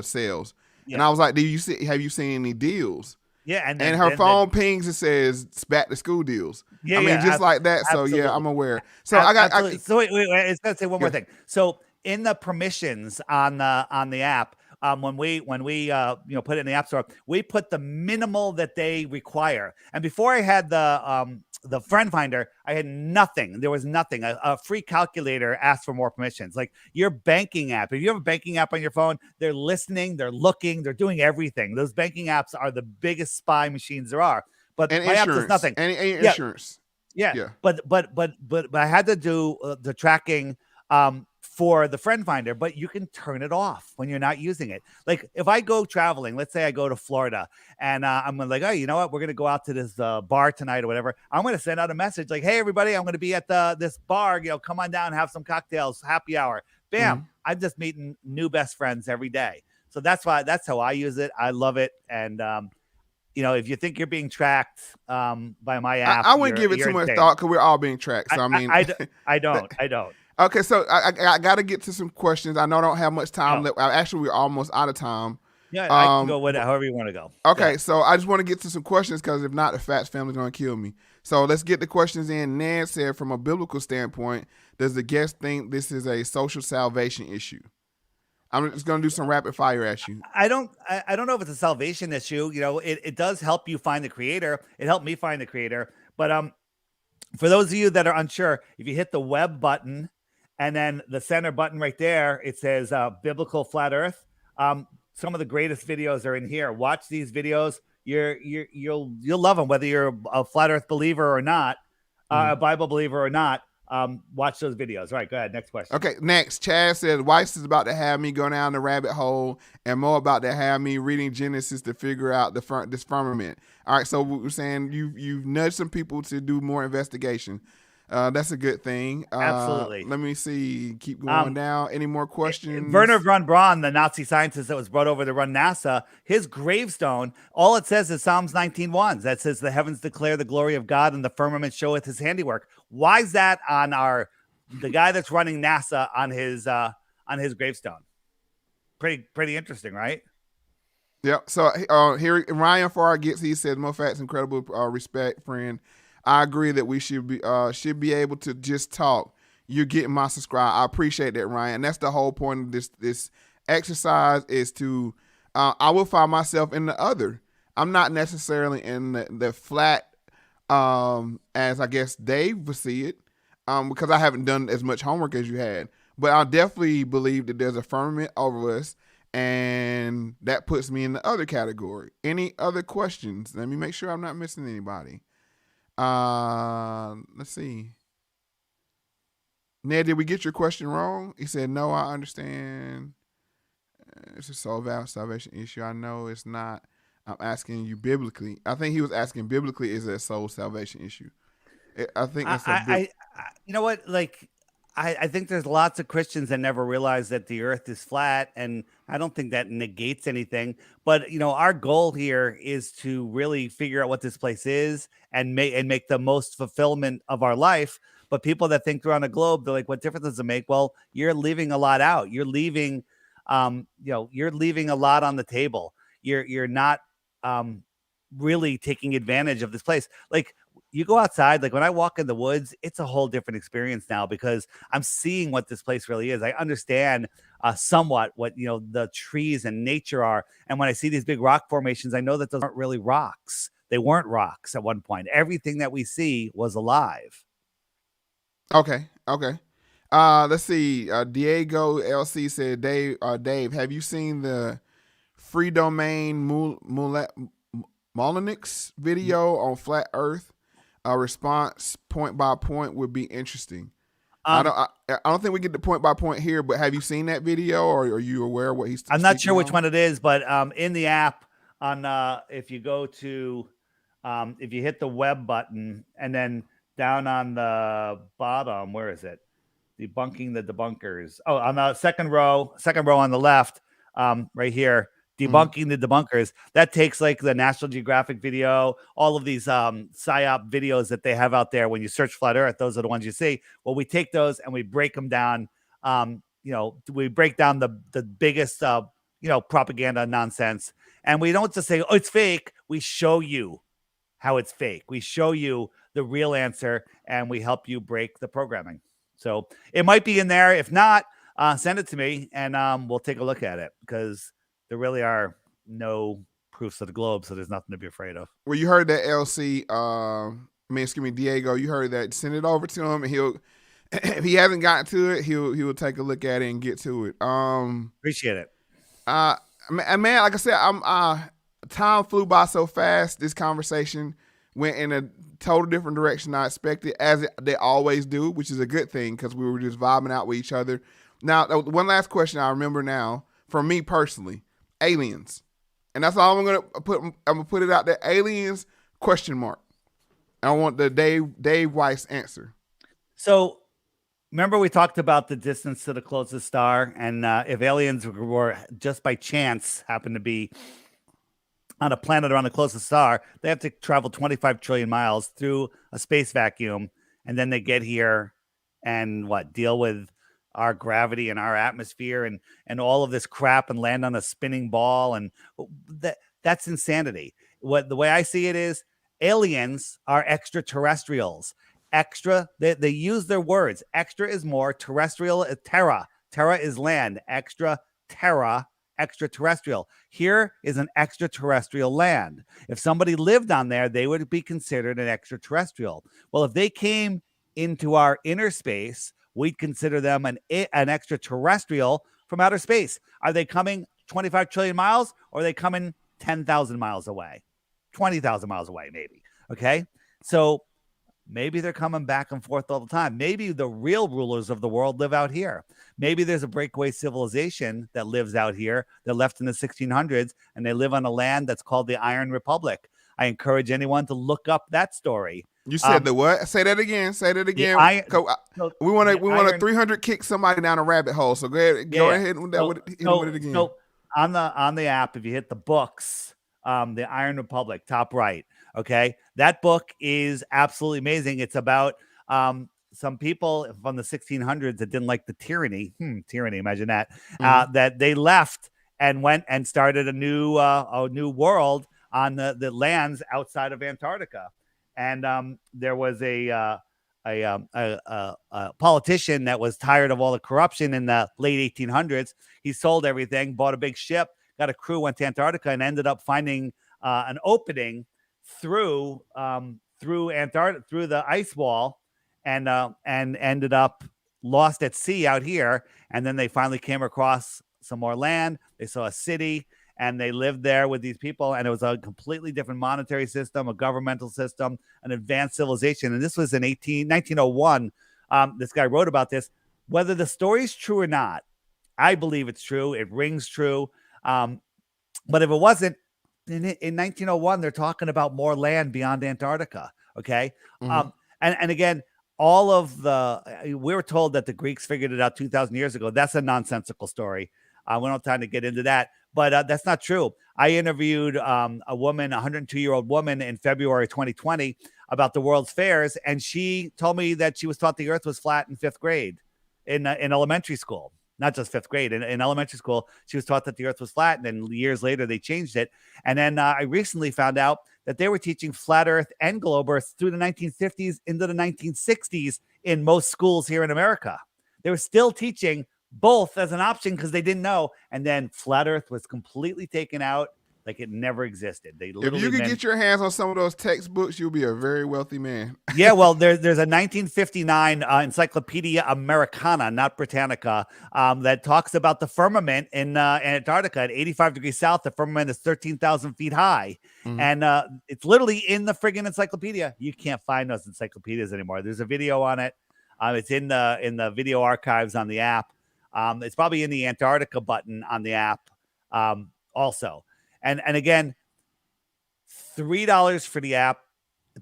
sales, and I was like, have you seen any deals? Yeah, and her phone pings and says it's back to school deals. Yeah, just like that. Absolutely. So yeah, I'm aware. So I so wait, it's gonna say one more thing. So in the permissions on the app. When we put it in the App Store, we put the minimal that they require. And before I had the friend finder, I had nothing. There was nothing. A free calculator asked for more permissions. Like your banking app. If you have a banking app on your phone, they're listening, they're looking, they're doing everything. Those banking apps are the biggest spy machines there are. But and my insurance. app does nothing. And insurance. Yeah. But I had to do the tracking for the friend finder, but you can turn it off when you're not using it. Like if I go traveling, let's say I go to Florida and I'm like, oh, you know what? We're going to go out to this bar tonight or whatever. I'm going to send out a message like, hey, everybody, I'm going to be at this bar, come on down, have some cocktails, happy hour. Bam. I'm just meeting new best friends every day. So that's how I use it. I love it. And, if you think you're being tracked by my app, I wouldn't give it too much thought because we're all being tracked. So I don't. Okay, so I got to get to some questions. I know I don't have much time left. Actually, we're almost out of time. Yeah, I can go with it however you want to go. Okay, so I just want to get to some questions because if not, the Fats family's going to kill me. So let's get the questions in. Nan said, from a biblical standpoint, does the guest think this is a social salvation issue? I'm just going to do some rapid fire at you. I don't know if it's a salvation issue. You know, it does help you find the creator. It helped me find the creator. But for those of you that are unsure, if you hit the web button and then the center button right there, it says biblical flat earth. Some of the greatest videos are in here. Watch these videos. You'll love them, whether you're a flat earth believer or not, a Bible believer or not. Watch those videos. All right, go ahead. Next question. Okay, next. Chad said, Weiss is about to have me go down the rabbit hole and Mo about to have me reading Genesis to figure out this firmament. All right, so we're saying you've nudged some people to do more investigation. That's a good thing. Absolutely. Let me see. Keep going down. Any more questions? Werner von Braun, the Nazi scientist that was brought over to run NASA, his gravestone, all it says is Psalms 19:1. That says, the heavens declare the glory of God and the firmament showeth his handiwork. Why is that on the guy that's running NASA on his gravestone? Pretty interesting, right? Yep. So here Ryan Farr he said, Mo Fat's incredible respect, friend. I agree that we should be able to just talk. You're getting my subscribe. I appreciate that, Ryan. And that's the whole point of this exercise is to I will find myself in the other. I'm not necessarily in the flat as I guess Dave would see it, because I haven't done as much homework as you had. But I definitely believe that there's a firmament over us, and that puts me in the other category. Any other questions? Let me make sure I'm not missing anybody. Let's see. Ned, did we get your question wrong? He said, no, I understand. It's a salvation issue. I know it's not. I'm asking you biblically. I think he was asking biblically, is it a soul salvation issue? I think it's you know what? Like, I think there's lots of Christians that never realize that the earth is flat, and I don't think that negates anything. But, you know, our goal here is to really figure out what this place is and make the most fulfillment of our life. But people that think they're on a globe, they're like, what difference does it make? Well, you're leaving a lot out. You're leaving, you're leaving a lot on the table. You're not really taking advantage of this place. Like, you go outside, like when I walk in the woods, it's a whole different experience now because I'm seeing what this place really is. I understand somewhat what, you know, the trees and nature are. And when I see these big rock formations, I know that those aren't really rocks. They weren't rocks at one point. Everything that we see was alive. Okay. Let's see. Diego LC said, Dave, have you seen the free domain Molinix video on flat earth? A response point by point would be interesting. I don't think we get the point by point here, but have you seen that video, or are you aware of what he's? I'm not sure which one it is, but in the app, on if you go to if you hit the web button and then down on the bottom, where is it? Debunking the debunkers. Oh, on the second row on the left, right here. Debunking the debunkers. That takes like the National Geographic video, all of these PSYOP videos that they have out there. When you search flat earth, those are the ones you see. Well, we take those and we break them down. We break down the biggest propaganda nonsense, and we don't just say, oh, it's fake. We show you how it's fake. We show you the real answer, and we help you break the programming. So it might be in there. If not, send it to me and we'll take a look at it, because there really are no proofs of the globe, so there's nothing to be afraid of. Well, you heard that, LC. Diego. You heard that. Send it over to him, and he'll. If he hasn't gotten to it, he'll take a look at it and get to it. Appreciate it. Man, like I said, time flew by so fast. This conversation went in a total different direction than I expected, as they always do, which is a good thing because we were just vibing out with each other. Now, one last question I remember now, for me personally. Aliens, and that's all I'm gonna put. I'm gonna put it out there. Aliens ? I want the Dave Weiss answer. So, remember we talked about the distance to the closest star, and if aliens were just by chance happen to be on a planet around the closest star, they have to travel 25 trillion miles through a space vacuum, and then they get here and deal with our gravity and our atmosphere and all of this crap and land on a spinning ball, and that's insanity. The way I see it is aliens are extraterrestrials. They use their words. Extra is more, terrestrial is terra. Terra is land. Extraterrestrial. Here is an extraterrestrial land. If somebody lived on there, they would be considered an extraterrestrial. Well, if they came into our inner space, we'd consider them an extraterrestrial from outer space. Are they coming 25 trillion miles, or are they coming 10,000 miles away? 20,000 miles away, maybe. Okay. So maybe they're coming back and forth all the time. Maybe the real rulers of the world live out here. Maybe there's a breakaway civilization that lives out here that left in the 1600s, and they live on a land that's called the Iron Republic. I encourage anyone to look up that story. You said the what? Say that again. Say that again. We want to 300 kick somebody down a rabbit hole. So go ahead with it again. So on the app, if you hit the books, the Iron Republic, top right. Okay, that book is absolutely amazing. It's about some people from the 1600s that didn't like the tyranny. Tyranny, imagine that. That they left and went and started a new world on the lands outside of Antarctica. And there was a politician that was tired of all the corruption in the late 1800s. He sold everything, bought a big ship, got a crew, went to Antarctica, and ended up finding an opening through Antarctica, through the ice wall, and ended up lost at sea out here. And then they finally came across some more land. They saw a city, and they lived there with these people. And it was a completely different monetary system, a governmental system, an advanced civilization. And this was in 1901. This guy wrote about this. Whether the story's true or not, I believe it's true. It rings true. But if it wasn't, in 1901, they're talking about more land beyond Antarctica. Okay. And again, we were told that the Greeks figured it out 2,000 years ago. That's a nonsensical story. We don't have time to get into that, but that's not true. I interviewed a 102-year-old woman in February 2020 about the World's Fairs, and she told me that she was taught the Earth was flat in 5th grade in elementary school. Not just 5th grade. In elementary school, she was taught that the Earth was flat, and then years later they changed it. And then I recently found out that they were teaching flat Earth and globe Earth through the 1950s into the 1960s in most schools here in America. They were still teaching both as an option because they didn't know. And then flat Earth was completely taken out like it never existed. If you could get your hands on some of those textbooks, you'll be a very wealthy man. Yeah, well, there's a 1959 Encyclopedia Americana, not Britannica, that talks about the firmament in Antarctica at 85 degrees south. The firmament is 13,000 feet high. And it's literally in the friggin' encyclopedia. You can't find those encyclopedias anymore. There's a video on it. It's in the video archives on the app. It's probably in the Antarctica button on the app also. And again, $3 for the app.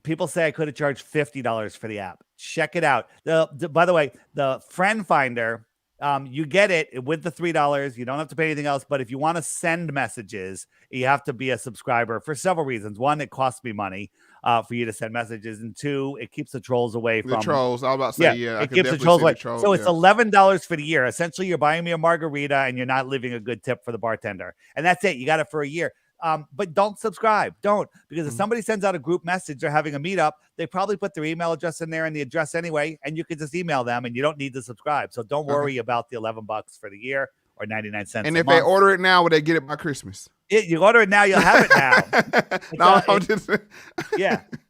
People say I could have charged $50 for the app. Check it out. By the way, the friend finder, you get it with the $3. You don't have to pay anything else. But if you want to send messages, you have to be a subscriber for several reasons. one, it costs me money for you to send messages, and two, it keeps the trolls away from the trolls. I was about to say, it keeps the trolls away. So it's $11 for the year. Essentially, you're buying me a margarita and you're not leaving a good tip for the bartender, and that's it. You got it for a year. But don't subscribe. Don't, because if somebody sends out a group message, they're having a meetup, they probably put their email address in there and the address anyway, and you can just email them and you don't need to subscribe. So don't worry about the $11 for the year or 99 cents. And if they order it now, will they get it by Christmas? You order it now, you'll have it now.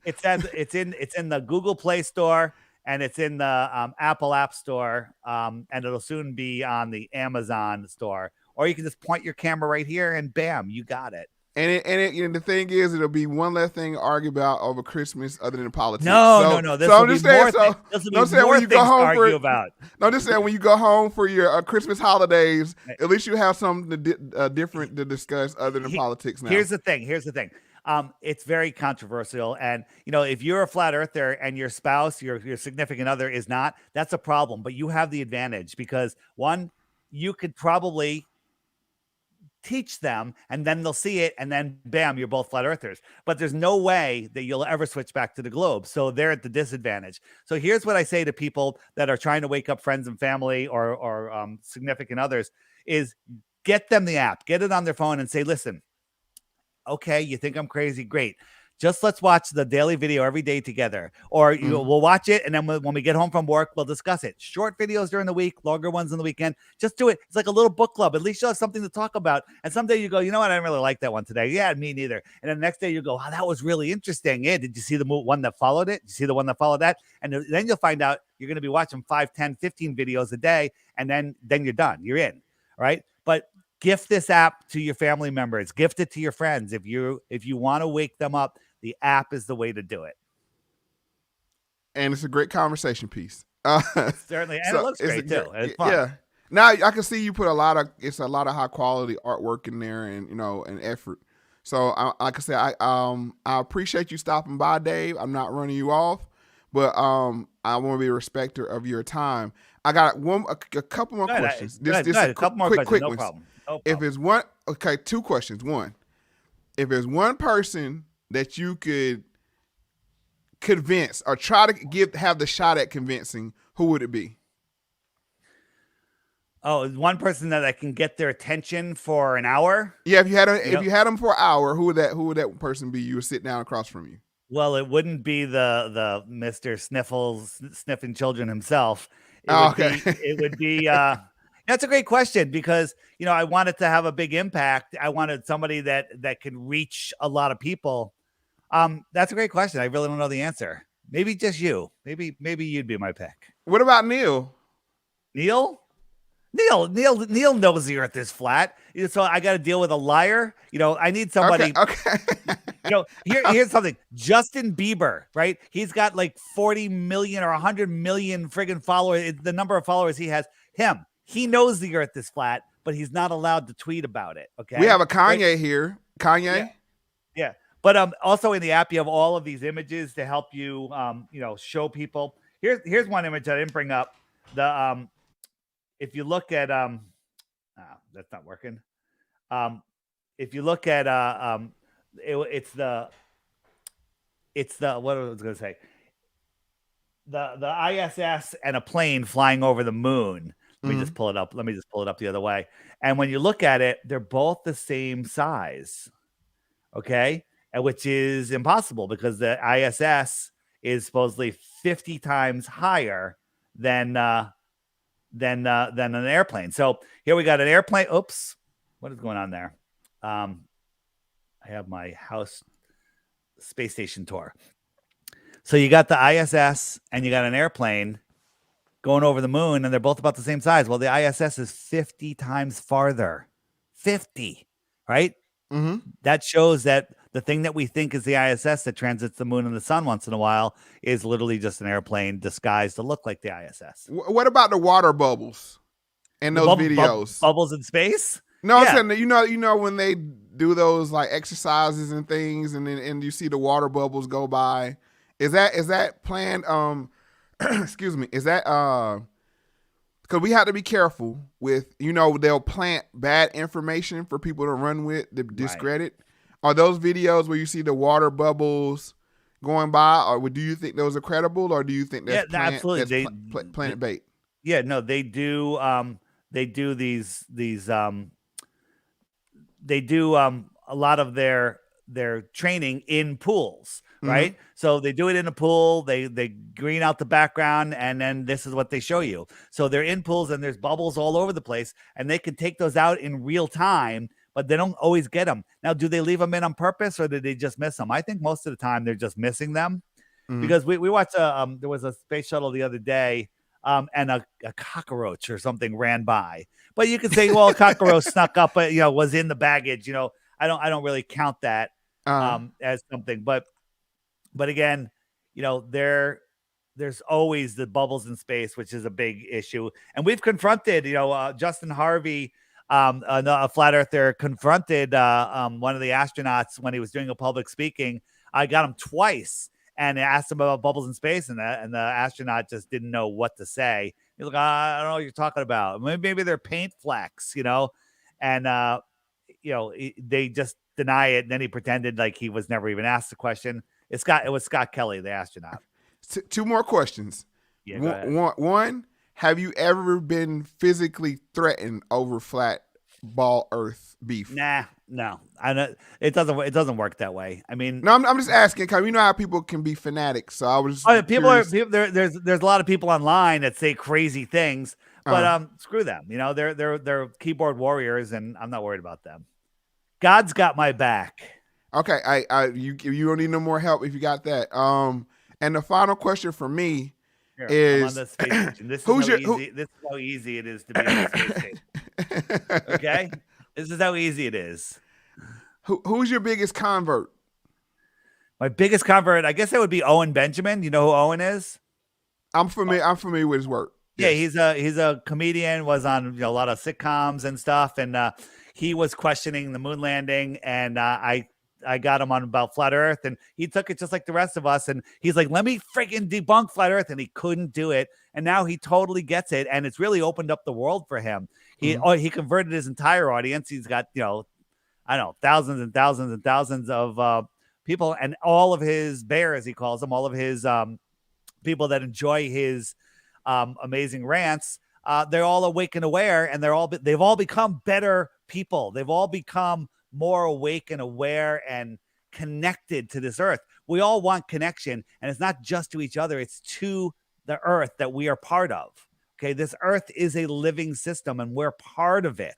It's in the Google Play Store, and it's in the Apple App Store, and it'll soon be on the Amazon store. Or you can just point your camera right here and bam, you got it. And the thing is, it'll be one less thing to argue about over Christmas other than politics. No. This will be more things to argue about. No, I'm just saying when you go home for your Christmas holidays, at least you have something different to discuss other than politics now. Here's the thing. It's very controversial. And, if you're a flat earther and your spouse, your significant other is not, that's a problem. But you have the advantage because, one, you could probably teach them, and then they'll see it, and then bam, you're both flat earthers. But there's no way that you'll ever switch back to the globe. So they're at the disadvantage. So here's what I say to people that are trying to wake up friends and family or significant others is get them the app, get it on their phone and say, listen, okay, you think I'm crazy? Great. Just let's watch the daily video every day together, or we'll watch it, and then when we get home from work, we'll discuss it. Short videos during the week, longer ones on the weekend. Just do it. It's like a little book club. At least you'll have something to talk about. And someday you go, you know what? I didn't really like that one today. Yeah, me neither. And then the next day you go, wow, that was really interesting. Yeah, did you see the one that followed it? Did you see the one that followed that? And then you'll find out you're going to be watching 5, 10, 15 videos a day, and then you're done. You're in, right? But gift this app to your family members. Gift it to your friends. If you want to wake them up, the app is the way to do it. And it's a great conversation piece. Certainly. And it looks great too. It's fun. Yeah. Now I can see you put a lot of high quality artwork in there and, and effort. So like I said, I appreciate you stopping by, Dave. I'm not running you off, but I want to be a respecter of your time. I got a couple more questions. A couple more questions. Quick No ones. problem. If it's one, okay, 2 questions. One, if there's one person that you could convince or try to have the shot at convincing, who would it be? Oh, one person that I can get their attention for an hour. Yeah, if you had them for an hour, who would that person be? You would sit down across from you. Well, it wouldn't be the Mr. Sniffles sniffing children himself. It would be. That's a great question because I wanted to have a big impact. I wanted somebody that can reach a lot of people. That's a great question. I really don't know the answer. Maybe just you. Maybe you'd be my pick. What about Neil? Neil knows the earth is flat. So I got to deal with a liar. I need somebody. Okay. Here's something. Justin Bieber, right? He's got like 40 million or 100 million friggin' followers. The number of followers he has. He knows the earth is flat, but he's not allowed to tweet about it. Okay. We have a Kanye here. Kanye. Yeah. But also in the app, you have all of these images to help you, show people. Here's one image that I didn't bring up. If you look at that's not working. If you look at it's the what I was going to say. The ISS and a plane flying over the moon. Let me just pull it up. Let me just pull it up the other way. And when you look at it, they're both the same size. Okay. And which is impossible because the ISS is supposedly 50 times higher than an airplane. So here we got an airplane. Oops. What is going on there? I have my house space station tour. So you got the ISS and you got an airplane going over the moon, and they're both about the same size. Well, the ISS is 50 times farther. 50, right? Mm-hmm. That shows that the thing that we think is the ISS that transits the moon and the sun once in a while is literally just an airplane disguised to look like the ISS. What about the water bubbles in those videos? Bubbles in space? No, yeah. I'm saying, when they do those like exercises and things, and you see the water bubbles go by. Is that planned? Excuse me. Is that because we have to be careful with they'll plant bad information for people to run with to discredit. Right. Are those videos where you see the water bubbles going by, or do you think those are credible, or do you think that's absolutely planet bait? Yeah, no, they do. They do these. They do a lot of their training in pools. Right. Mm-hmm. So they do it in a pool, they green out the background, and then this is what they show you. So they're in pools and there's bubbles all over the place, and they can take those out in real time, but they don't always get them. Now, do they leave them in on purpose, or did they just miss them? I think most of the time they're just missing them. Mm-hmm. Because we watched there was a space shuttle the other day, and a cockroach or something ran by. But you could say, well, a cockroach snuck up, was in the baggage. I don't really count that as something, but again, there's always the bubbles in space, which is a big issue. And we've confronted, Justin Harvey, a flat earther, confronted one of the astronauts when he was doing a public speaking. I got him twice and asked him about bubbles in space, and the astronaut just didn't know what to say. He's like, I don't know what you're talking about. Maybe they're paint flecks, and they just deny it, and then he pretended like he was never even asked the question. It was Scott Kelly, the astronaut. Two more questions. Yeah, go ahead. One, have you ever been physically threatened over flat ball Earth beef? Nah, no, I know it doesn't work that way. I mean, no, I'm just asking because you know how people can be fanatics. So I was there's a lot of people online that say crazy things, but screw them. They're keyboard warriors, and I'm not worried about them. God's got my back. Okay, you don't need no more help if you got that. And the final question for me is, I'm on the space station. This is how easy it is to be on the space station. Okay, this is how easy it is. Who's your biggest convert? My biggest convert, I guess that would be Owen Benjamin. You know who Owen is? I'm familiar with his work. Yeah, yes. he's a comedian. Was on a lot of sitcoms and stuff, and he was questioning the moon landing, and I got him on about flat Earth, and he took it just like the rest of us. And he's like, let me freaking debunk flat Earth. And he couldn't do it. And now he totally gets it. And it's really opened up the world for him. He converted his entire audience. He's got, I don't know, thousands and thousands and thousands of people, and all of his bears, he calls them, all of his people that enjoy his amazing rants. They're all awake and aware, and they've all become better people. They've all become more awake and aware and connected to this Earth. We all want connection, and it's not just to each other, it's to the Earth that we are part of. Okay, this Earth is a living system, and we're part of it.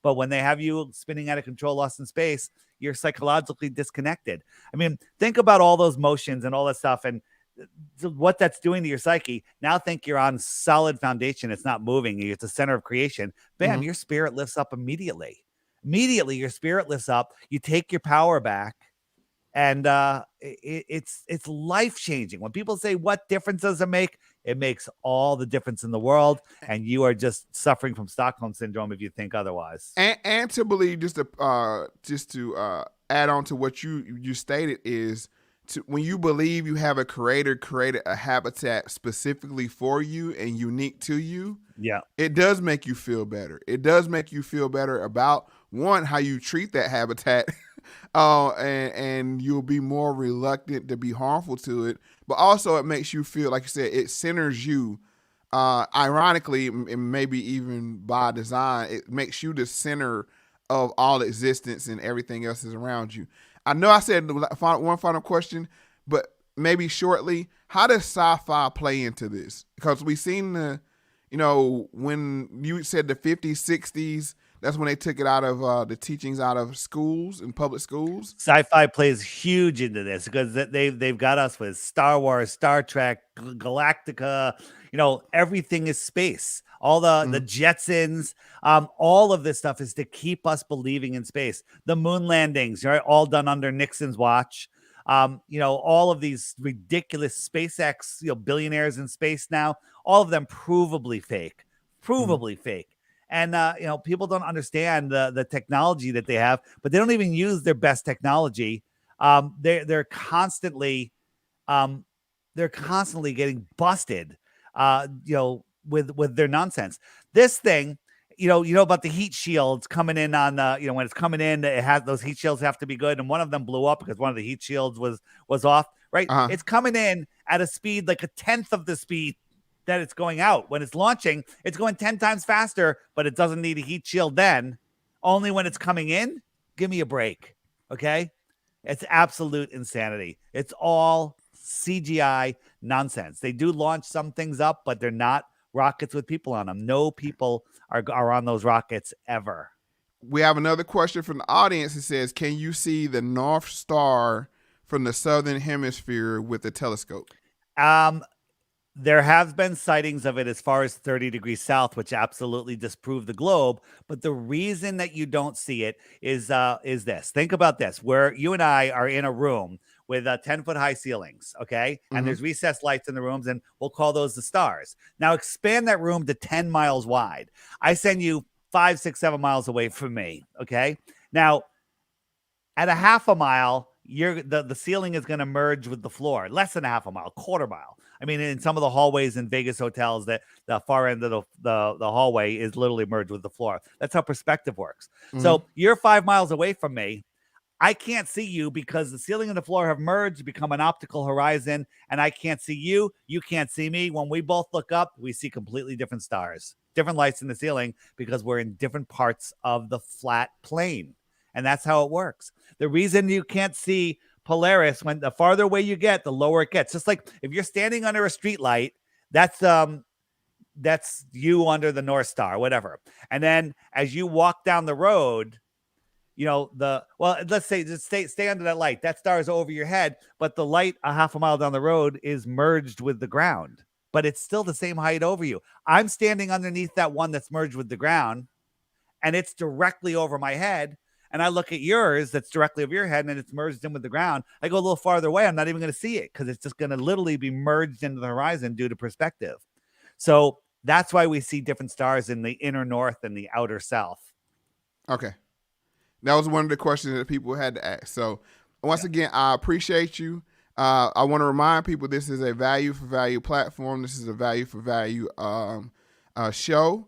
But when they have you spinning out of control, lost in space, you're psychologically disconnected. I mean, think about all those motions and all that stuff, and what that's doing to your psyche. Now think you're on solid foundation. It's not moving. It's the center of creation. Bam, your spirit lifts up immediately. Immediately, your spirit lifts up. You take your power back, and it's life-changing. When people say, what difference does it make? It makes all the difference in the world, and you are just suffering from Stockholm syndrome if you think otherwise. And to believe, just to add on to what you stated, is when you believe you have a creator created a habitat specifically for you and unique to you, it does make you feel better. It does make you feel better about, one, how you treat that habitat, and you'll be more reluctant to be harmful to it. But also it makes you feel, like you said, it centers you. Ironically, and maybe even by design, it makes you the center of all existence, and everything else is around you. I know I said one final question, but maybe shortly, how does sci-fi play into this? Because we've seen when you said the 50s, 60s, that's when they took it out of the teachings out of schools and public schools. Sci-fi plays huge into this because they've got us with Star Wars, Star Trek, Galactica. Everything is space. All the Jetsons, all of this stuff is to keep us believing in space. The moon landings, right, all done under Nixon's watch. All of these ridiculous SpaceX, billionaires in space now, all of them provably fake. And people don't understand the technology that they have, but they don't even use their best technology. They're constantly getting busted. With their nonsense. This thing, about the heat shields coming in on, when it's coming in, it has those heat shields have to be good. And one of them blew up because one of the heat shields was off, right? It's coming in at a speed, like a 10th of the speed that it's going out. When it's launching, it's going 10 times faster, but it doesn't need a heat shield then. Only when it's coming in, give me a break. Okay. It's absolute insanity. It's all CGI nonsense. They do launch some things up, but they're not rockets with people on them. No people are on those rockets ever. We have another question from the audience. It says, can you see the North Star from the southern hemisphere with a telescope? There have been sightings of it as far as 30 degrees south, which absolutely disprove the globe. But the reason that you don't see it is this. Think about this, where you and I are in a room with 10-foot high ceilings, okay? And there's recessed lights in the rooms, and we'll call those the stars. Now expand that room to 10 miles wide. I send you 5, 6, 7 miles away from me, okay? Now, at a half a mile, the ceiling is going to merge with the floor, less than a half a mile, quarter mile. I mean, in some of the hallways in Vegas hotels, that the far end of the hallway is literally merged with the floor. That's how perspective works. So you're 5 miles away from me. I can't see you because the ceiling and the floor have merged, become an optical horizon, and I can't see you. You can't see me. When we both look up, we see completely different stars, different lights in the ceiling because we're in different parts of the flat plane. And that's how it works. The reason you can't see Polaris, when the farther away you get, the lower it gets. Just like if you're standing under a street light, that's you under the North Star, whatever. And then as you walk down the road, let's say just stay under that light. That star is over your head, but the light a half a mile down the road is merged with the ground, but it's still the same height over you. I'm standing underneath that one that's merged with the ground, and it's directly over my head. And I look at yours that's directly over your head, and it's merged in with the ground. I go a little farther away. I'm not even going to see it because it's just going to literally be merged into the horizon due to perspective. So that's why we see different stars in the inner north and the outer south. Okay. That was one of the questions that people had to ask. So once again, I appreciate you. I want to remind people this is a value for value platform. This is a value for value show.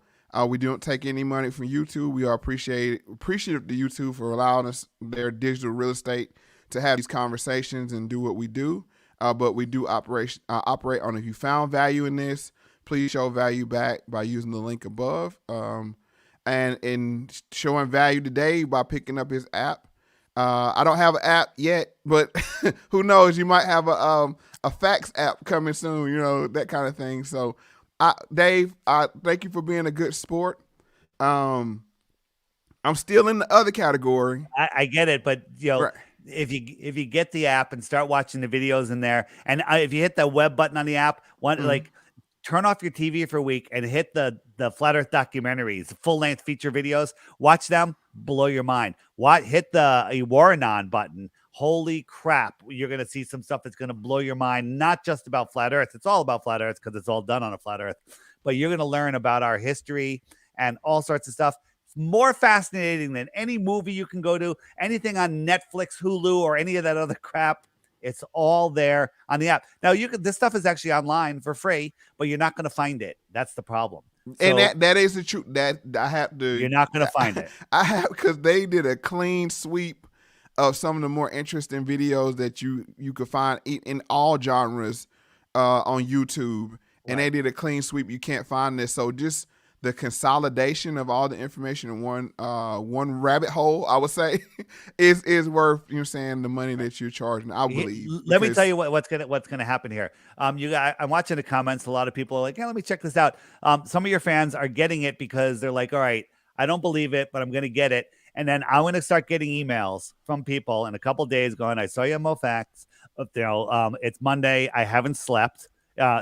We don't take any money from YouTube. We are appreciative to YouTube for allowing us their digital real estate to have these conversations and do what we do. But we do operate on, if you found value in this, please show value back by using the link above. And in showing value today by picking up his app. I don't have an app yet, but who knows? You might have a fax app coming soon, that kind of thing. So, Dave, thank you for being a good sport. I'm still in the other category. I get it, but Right. if you get the app and start watching the videos in there, and if you hit the web button on the app, turn off your TV for a week and hit the Flat Earth documentaries, full-length feature videos. Watch them, blow your mind. Hit the Iwaranon button. Holy crap, you're going to see some stuff that's going to blow your mind, not just about Flat Earth. It's all about Flat Earth because it's all done on a Flat Earth. But you're going to learn about our history and all sorts of stuff. It's more fascinating than any movie you can go to, anything on Netflix, Hulu, or any of that other crap. It's all there on the app. Now, this stuff is actually online for free, but you're not going to find it. That's the problem. And that is the truth. That I have to. You're not going to find it. I have, because they did a clean sweep of some of the more interesting videos that you could find in all genres on YouTube, right. And they did a clean sweep. You can't find this. So just the consolidation of all the information in one rabbit hole, I would say, is worth the money that you're charging. I believe. Let me tell you what's gonna happen here. I'm watching the comments. A lot of people are like, "Yeah, let me check this out." Some of your fans are getting it because they're like, "All right, I don't believe it, but I'm gonna get it." And then I'm gonna start getting emails from people in a couple days going, "I saw you on MoFax. It's Monday. I haven't slept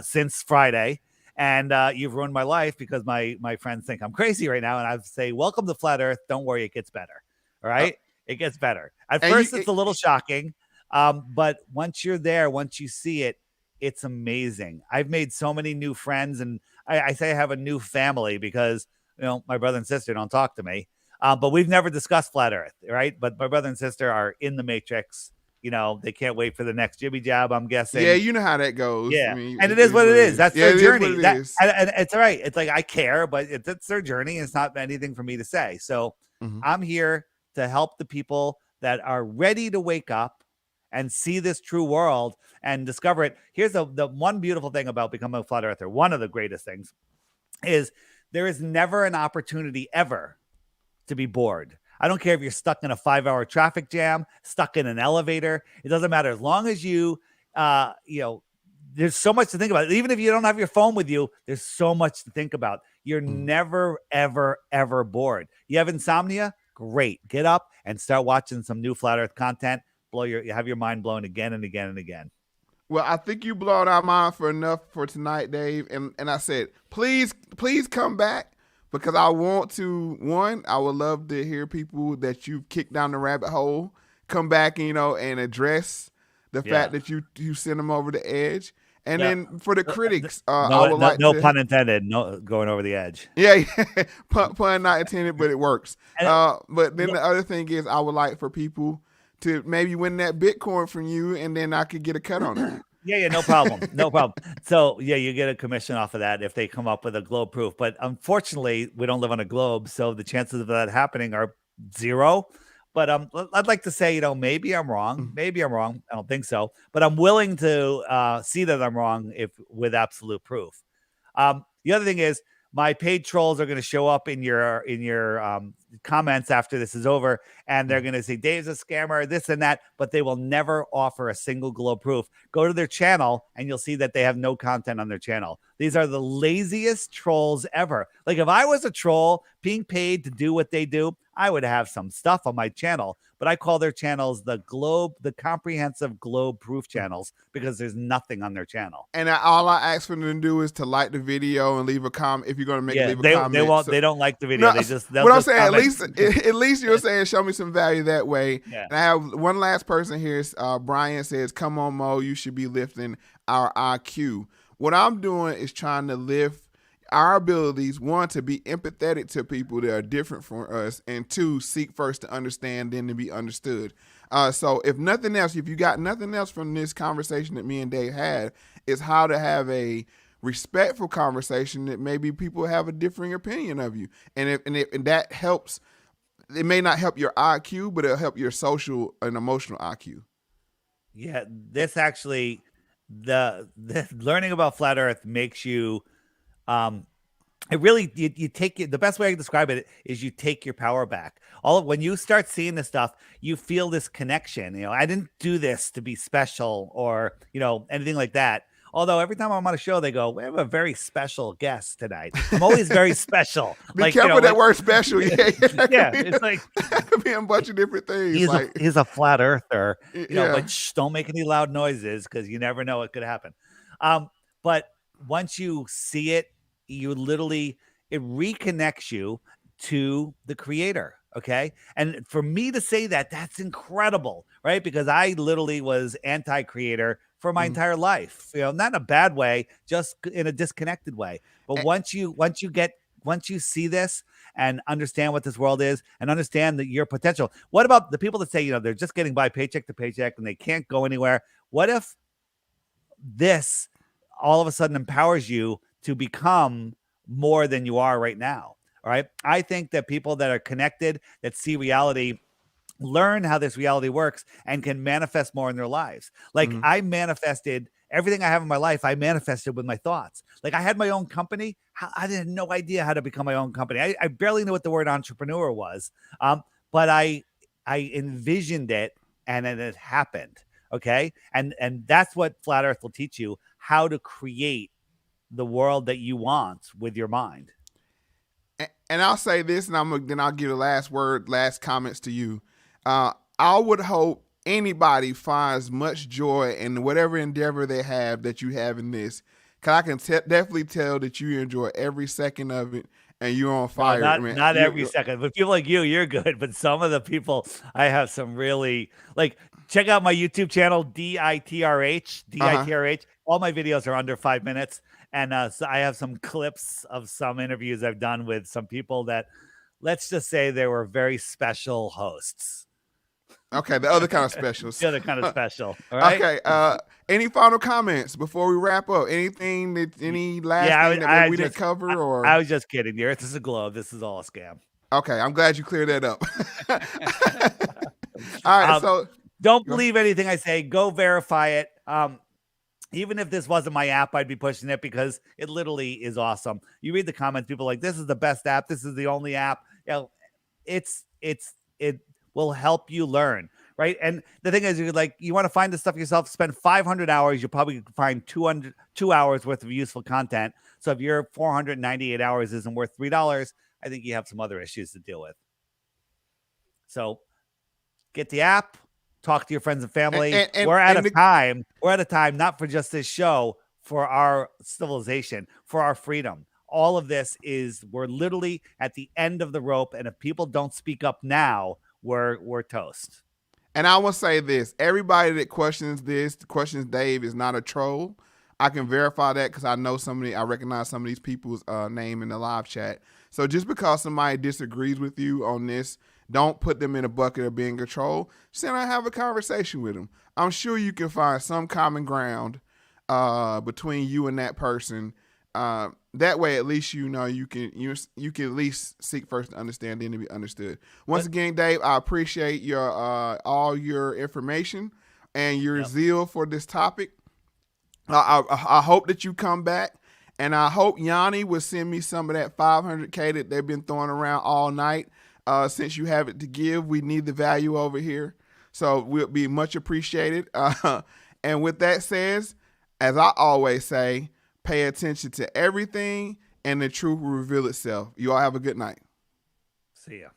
since Friday." And you've ruined my life because my friends think I'm crazy right now. And I say, welcome to Flat Earth. Don't worry, it gets better. All right? It gets better. At first, it's a little shocking. But once you're there, once you see it, it's amazing. I've made so many new friends. And I say I have a new family because, my brother and sister don't talk to me. But we've never discussed Flat Earth, right? But my brother and sister are in the Matrix. They can't wait for the next jibby jab, I'm guessing. Yeah, you know how that goes. Yeah, and it is what it is. That's their journey. And it's all right. It's like I care, but it's their journey. It's not anything for me to say. So I'm here to help the people that are ready to wake up and see this true world and discover it. Here's the one beautiful thing about becoming a Flat Earther. One of the greatest things is there is never an opportunity ever to be bored. I don't care if you're stuck in a 5-hour traffic jam, stuck in an elevator. It doesn't matter. As long as you, there's so much to think about. Even if you don't have your phone with you, there's so much to think about. You're never, ever, ever bored. You have insomnia? Great. Get up and start watching some new Flat Earth content. Have your mind blown again and again and again. Well, I think you blowed our mind for enough for tonight, Dave. And I said, please come back. Because I want to, I would love to hear people that you've kicked down the rabbit hole come back, and address the fact that you sent them over the edge. And then for the critics, I would like no pun intended, no going over the edge. Yeah, pun not intended, but it works. But then the other thing is I would like for people to maybe win that Bitcoin from you, and then I could get a cut on it. Yeah, no problem. No problem. So yeah, you get a commission off of that if they come up with a globe proof. But unfortunately, we don't live on a globe, so the chances of that happening are zero. But I'd like to say, maybe I'm wrong. Maybe I'm wrong. I don't think so. But I'm willing to see that I'm wrong if with absolute proof. The other thing is my paid trolls are going to show up in your comments after this is over, and they're going to say Dave's a scammer, this and that, but they will never offer a single globe proof. Go to their channel and you'll see that they have no content on their channel. These are the laziest trolls ever. Like if I was a troll being paid to do what they do, I would have some stuff on my channel, but I call their channels the comprehensive globe proof channels because there's nothing on their channel. And all I ask for them to do is to like the video and leave a comment. If you're going to leave a comment. They won't. They don't like the video. No, what I'm saying, at least you're saying show me some value that way. Yeah. And I have one last person here. Brian says, "Come on, Mo, you should be lifting our IQ." What I'm doing is trying to lift our abilities, one, to be empathetic to people that are different from us, and two, seek first to understand, then to be understood. So if nothing else, if you got nothing else from this conversation that me and Dave had, is how to have a respectful conversation that maybe people have a differing opinion of you. And that helps, it may not help your IQ, but it'll help your social and emotional IQ. Yeah, this actually, the learning about flat Earth makes you, it really, you take it. The best way I can describe it is you take your power back. When you start seeing this stuff, you feel this connection. I didn't do this to be special or, anything like that. Although every time I'm on a show, they go, "We have a very special guest tonight." I'm always very special. Be careful that word "special." Yeah, it's like it could be a bunch of different things. He's a flat earther, but don't make any loud noises because you never know what could happen. But once you see it, it reconnects you to the creator. Okay. And for me to say that's incredible, right? Because I literally was anti-creator for my entire life, not in a bad way, just in a disconnected way. But once you see this and understand what this world is and understand your potential, what about the people that say, they're just getting by paycheck to paycheck and they can't go anywhere? What if this all of a sudden empowers you to become more than you are right now? All right. I think that people that are connected, that see reality, learn how this reality works and can manifest more in their lives. Like I manifested everything I have in my life. I manifested with my thoughts. Like I had my own company. I had no idea how to become my own company. I barely knew what the word entrepreneur was. But I envisioned it and then it happened. Okay. And that's what Flat Earth will teach you, how to create the world that you want with your mind. And I'll say this, and then I'll give the last comments to you. I would hope anybody finds much joy in whatever endeavor they have that you have in this. Cause I can definitely tell that you enjoy every second of it and you're on fire. Not every second, but people like you're good. But some of the people, I have some really, like, check out my YouTube channel, DITRH. All my videos are under 5 minutes. And so I have some clips of some interviews I've done with some people that, let's just say, they were very special hosts. Okay, the other kind of specials. The other kind of special. All right. Okay. Any final comments before we wrap up? Any last thing that we didn't cover? Or I was just kidding. The Earth is a globe. This is all a scam. Okay, I'm glad you cleared that up. All right. So don't believe anything I say. Go verify it. Even if this wasn't my app, I'd be pushing it because it literally is awesome. You read the comments, people are like, "This is the best app. This is the only app." It will help you learn, right? And the thing is, you want to find this stuff yourself, spend 500 hours, you'll probably find 2 hours worth of useful content. So if your 498 hours isn't worth $3, I think you have some other issues to deal with. So get the app. Talk to your friends and family. We're out of time. We're out of time, not for just this show, for our civilization, for our freedom. All of this we're literally at the end of the rope. And if people don't speak up now, we're toast. And I will say this, everybody that questions Dave is not a troll. I can verify that because I recognize some of these people's name in the live chat. So just because somebody disagrees with you on this, don't put them in a bucket of being controlled. Sit down and have a conversation with them. I'm sure you can find some common ground between you and that person. That way, at least you can at least seek first to understand, then to be understood. Once again, Dave, I appreciate your all your information and your zeal for this topic. I hope that you come back, and I hope Yanni will send me some of that 500K that they've been throwing around all night. Since you have it to give, we need the value over here, so we'll be much appreciated. And with that says, as I always say, pay attention to everything, and the truth will reveal itself. You all have a good night. See ya.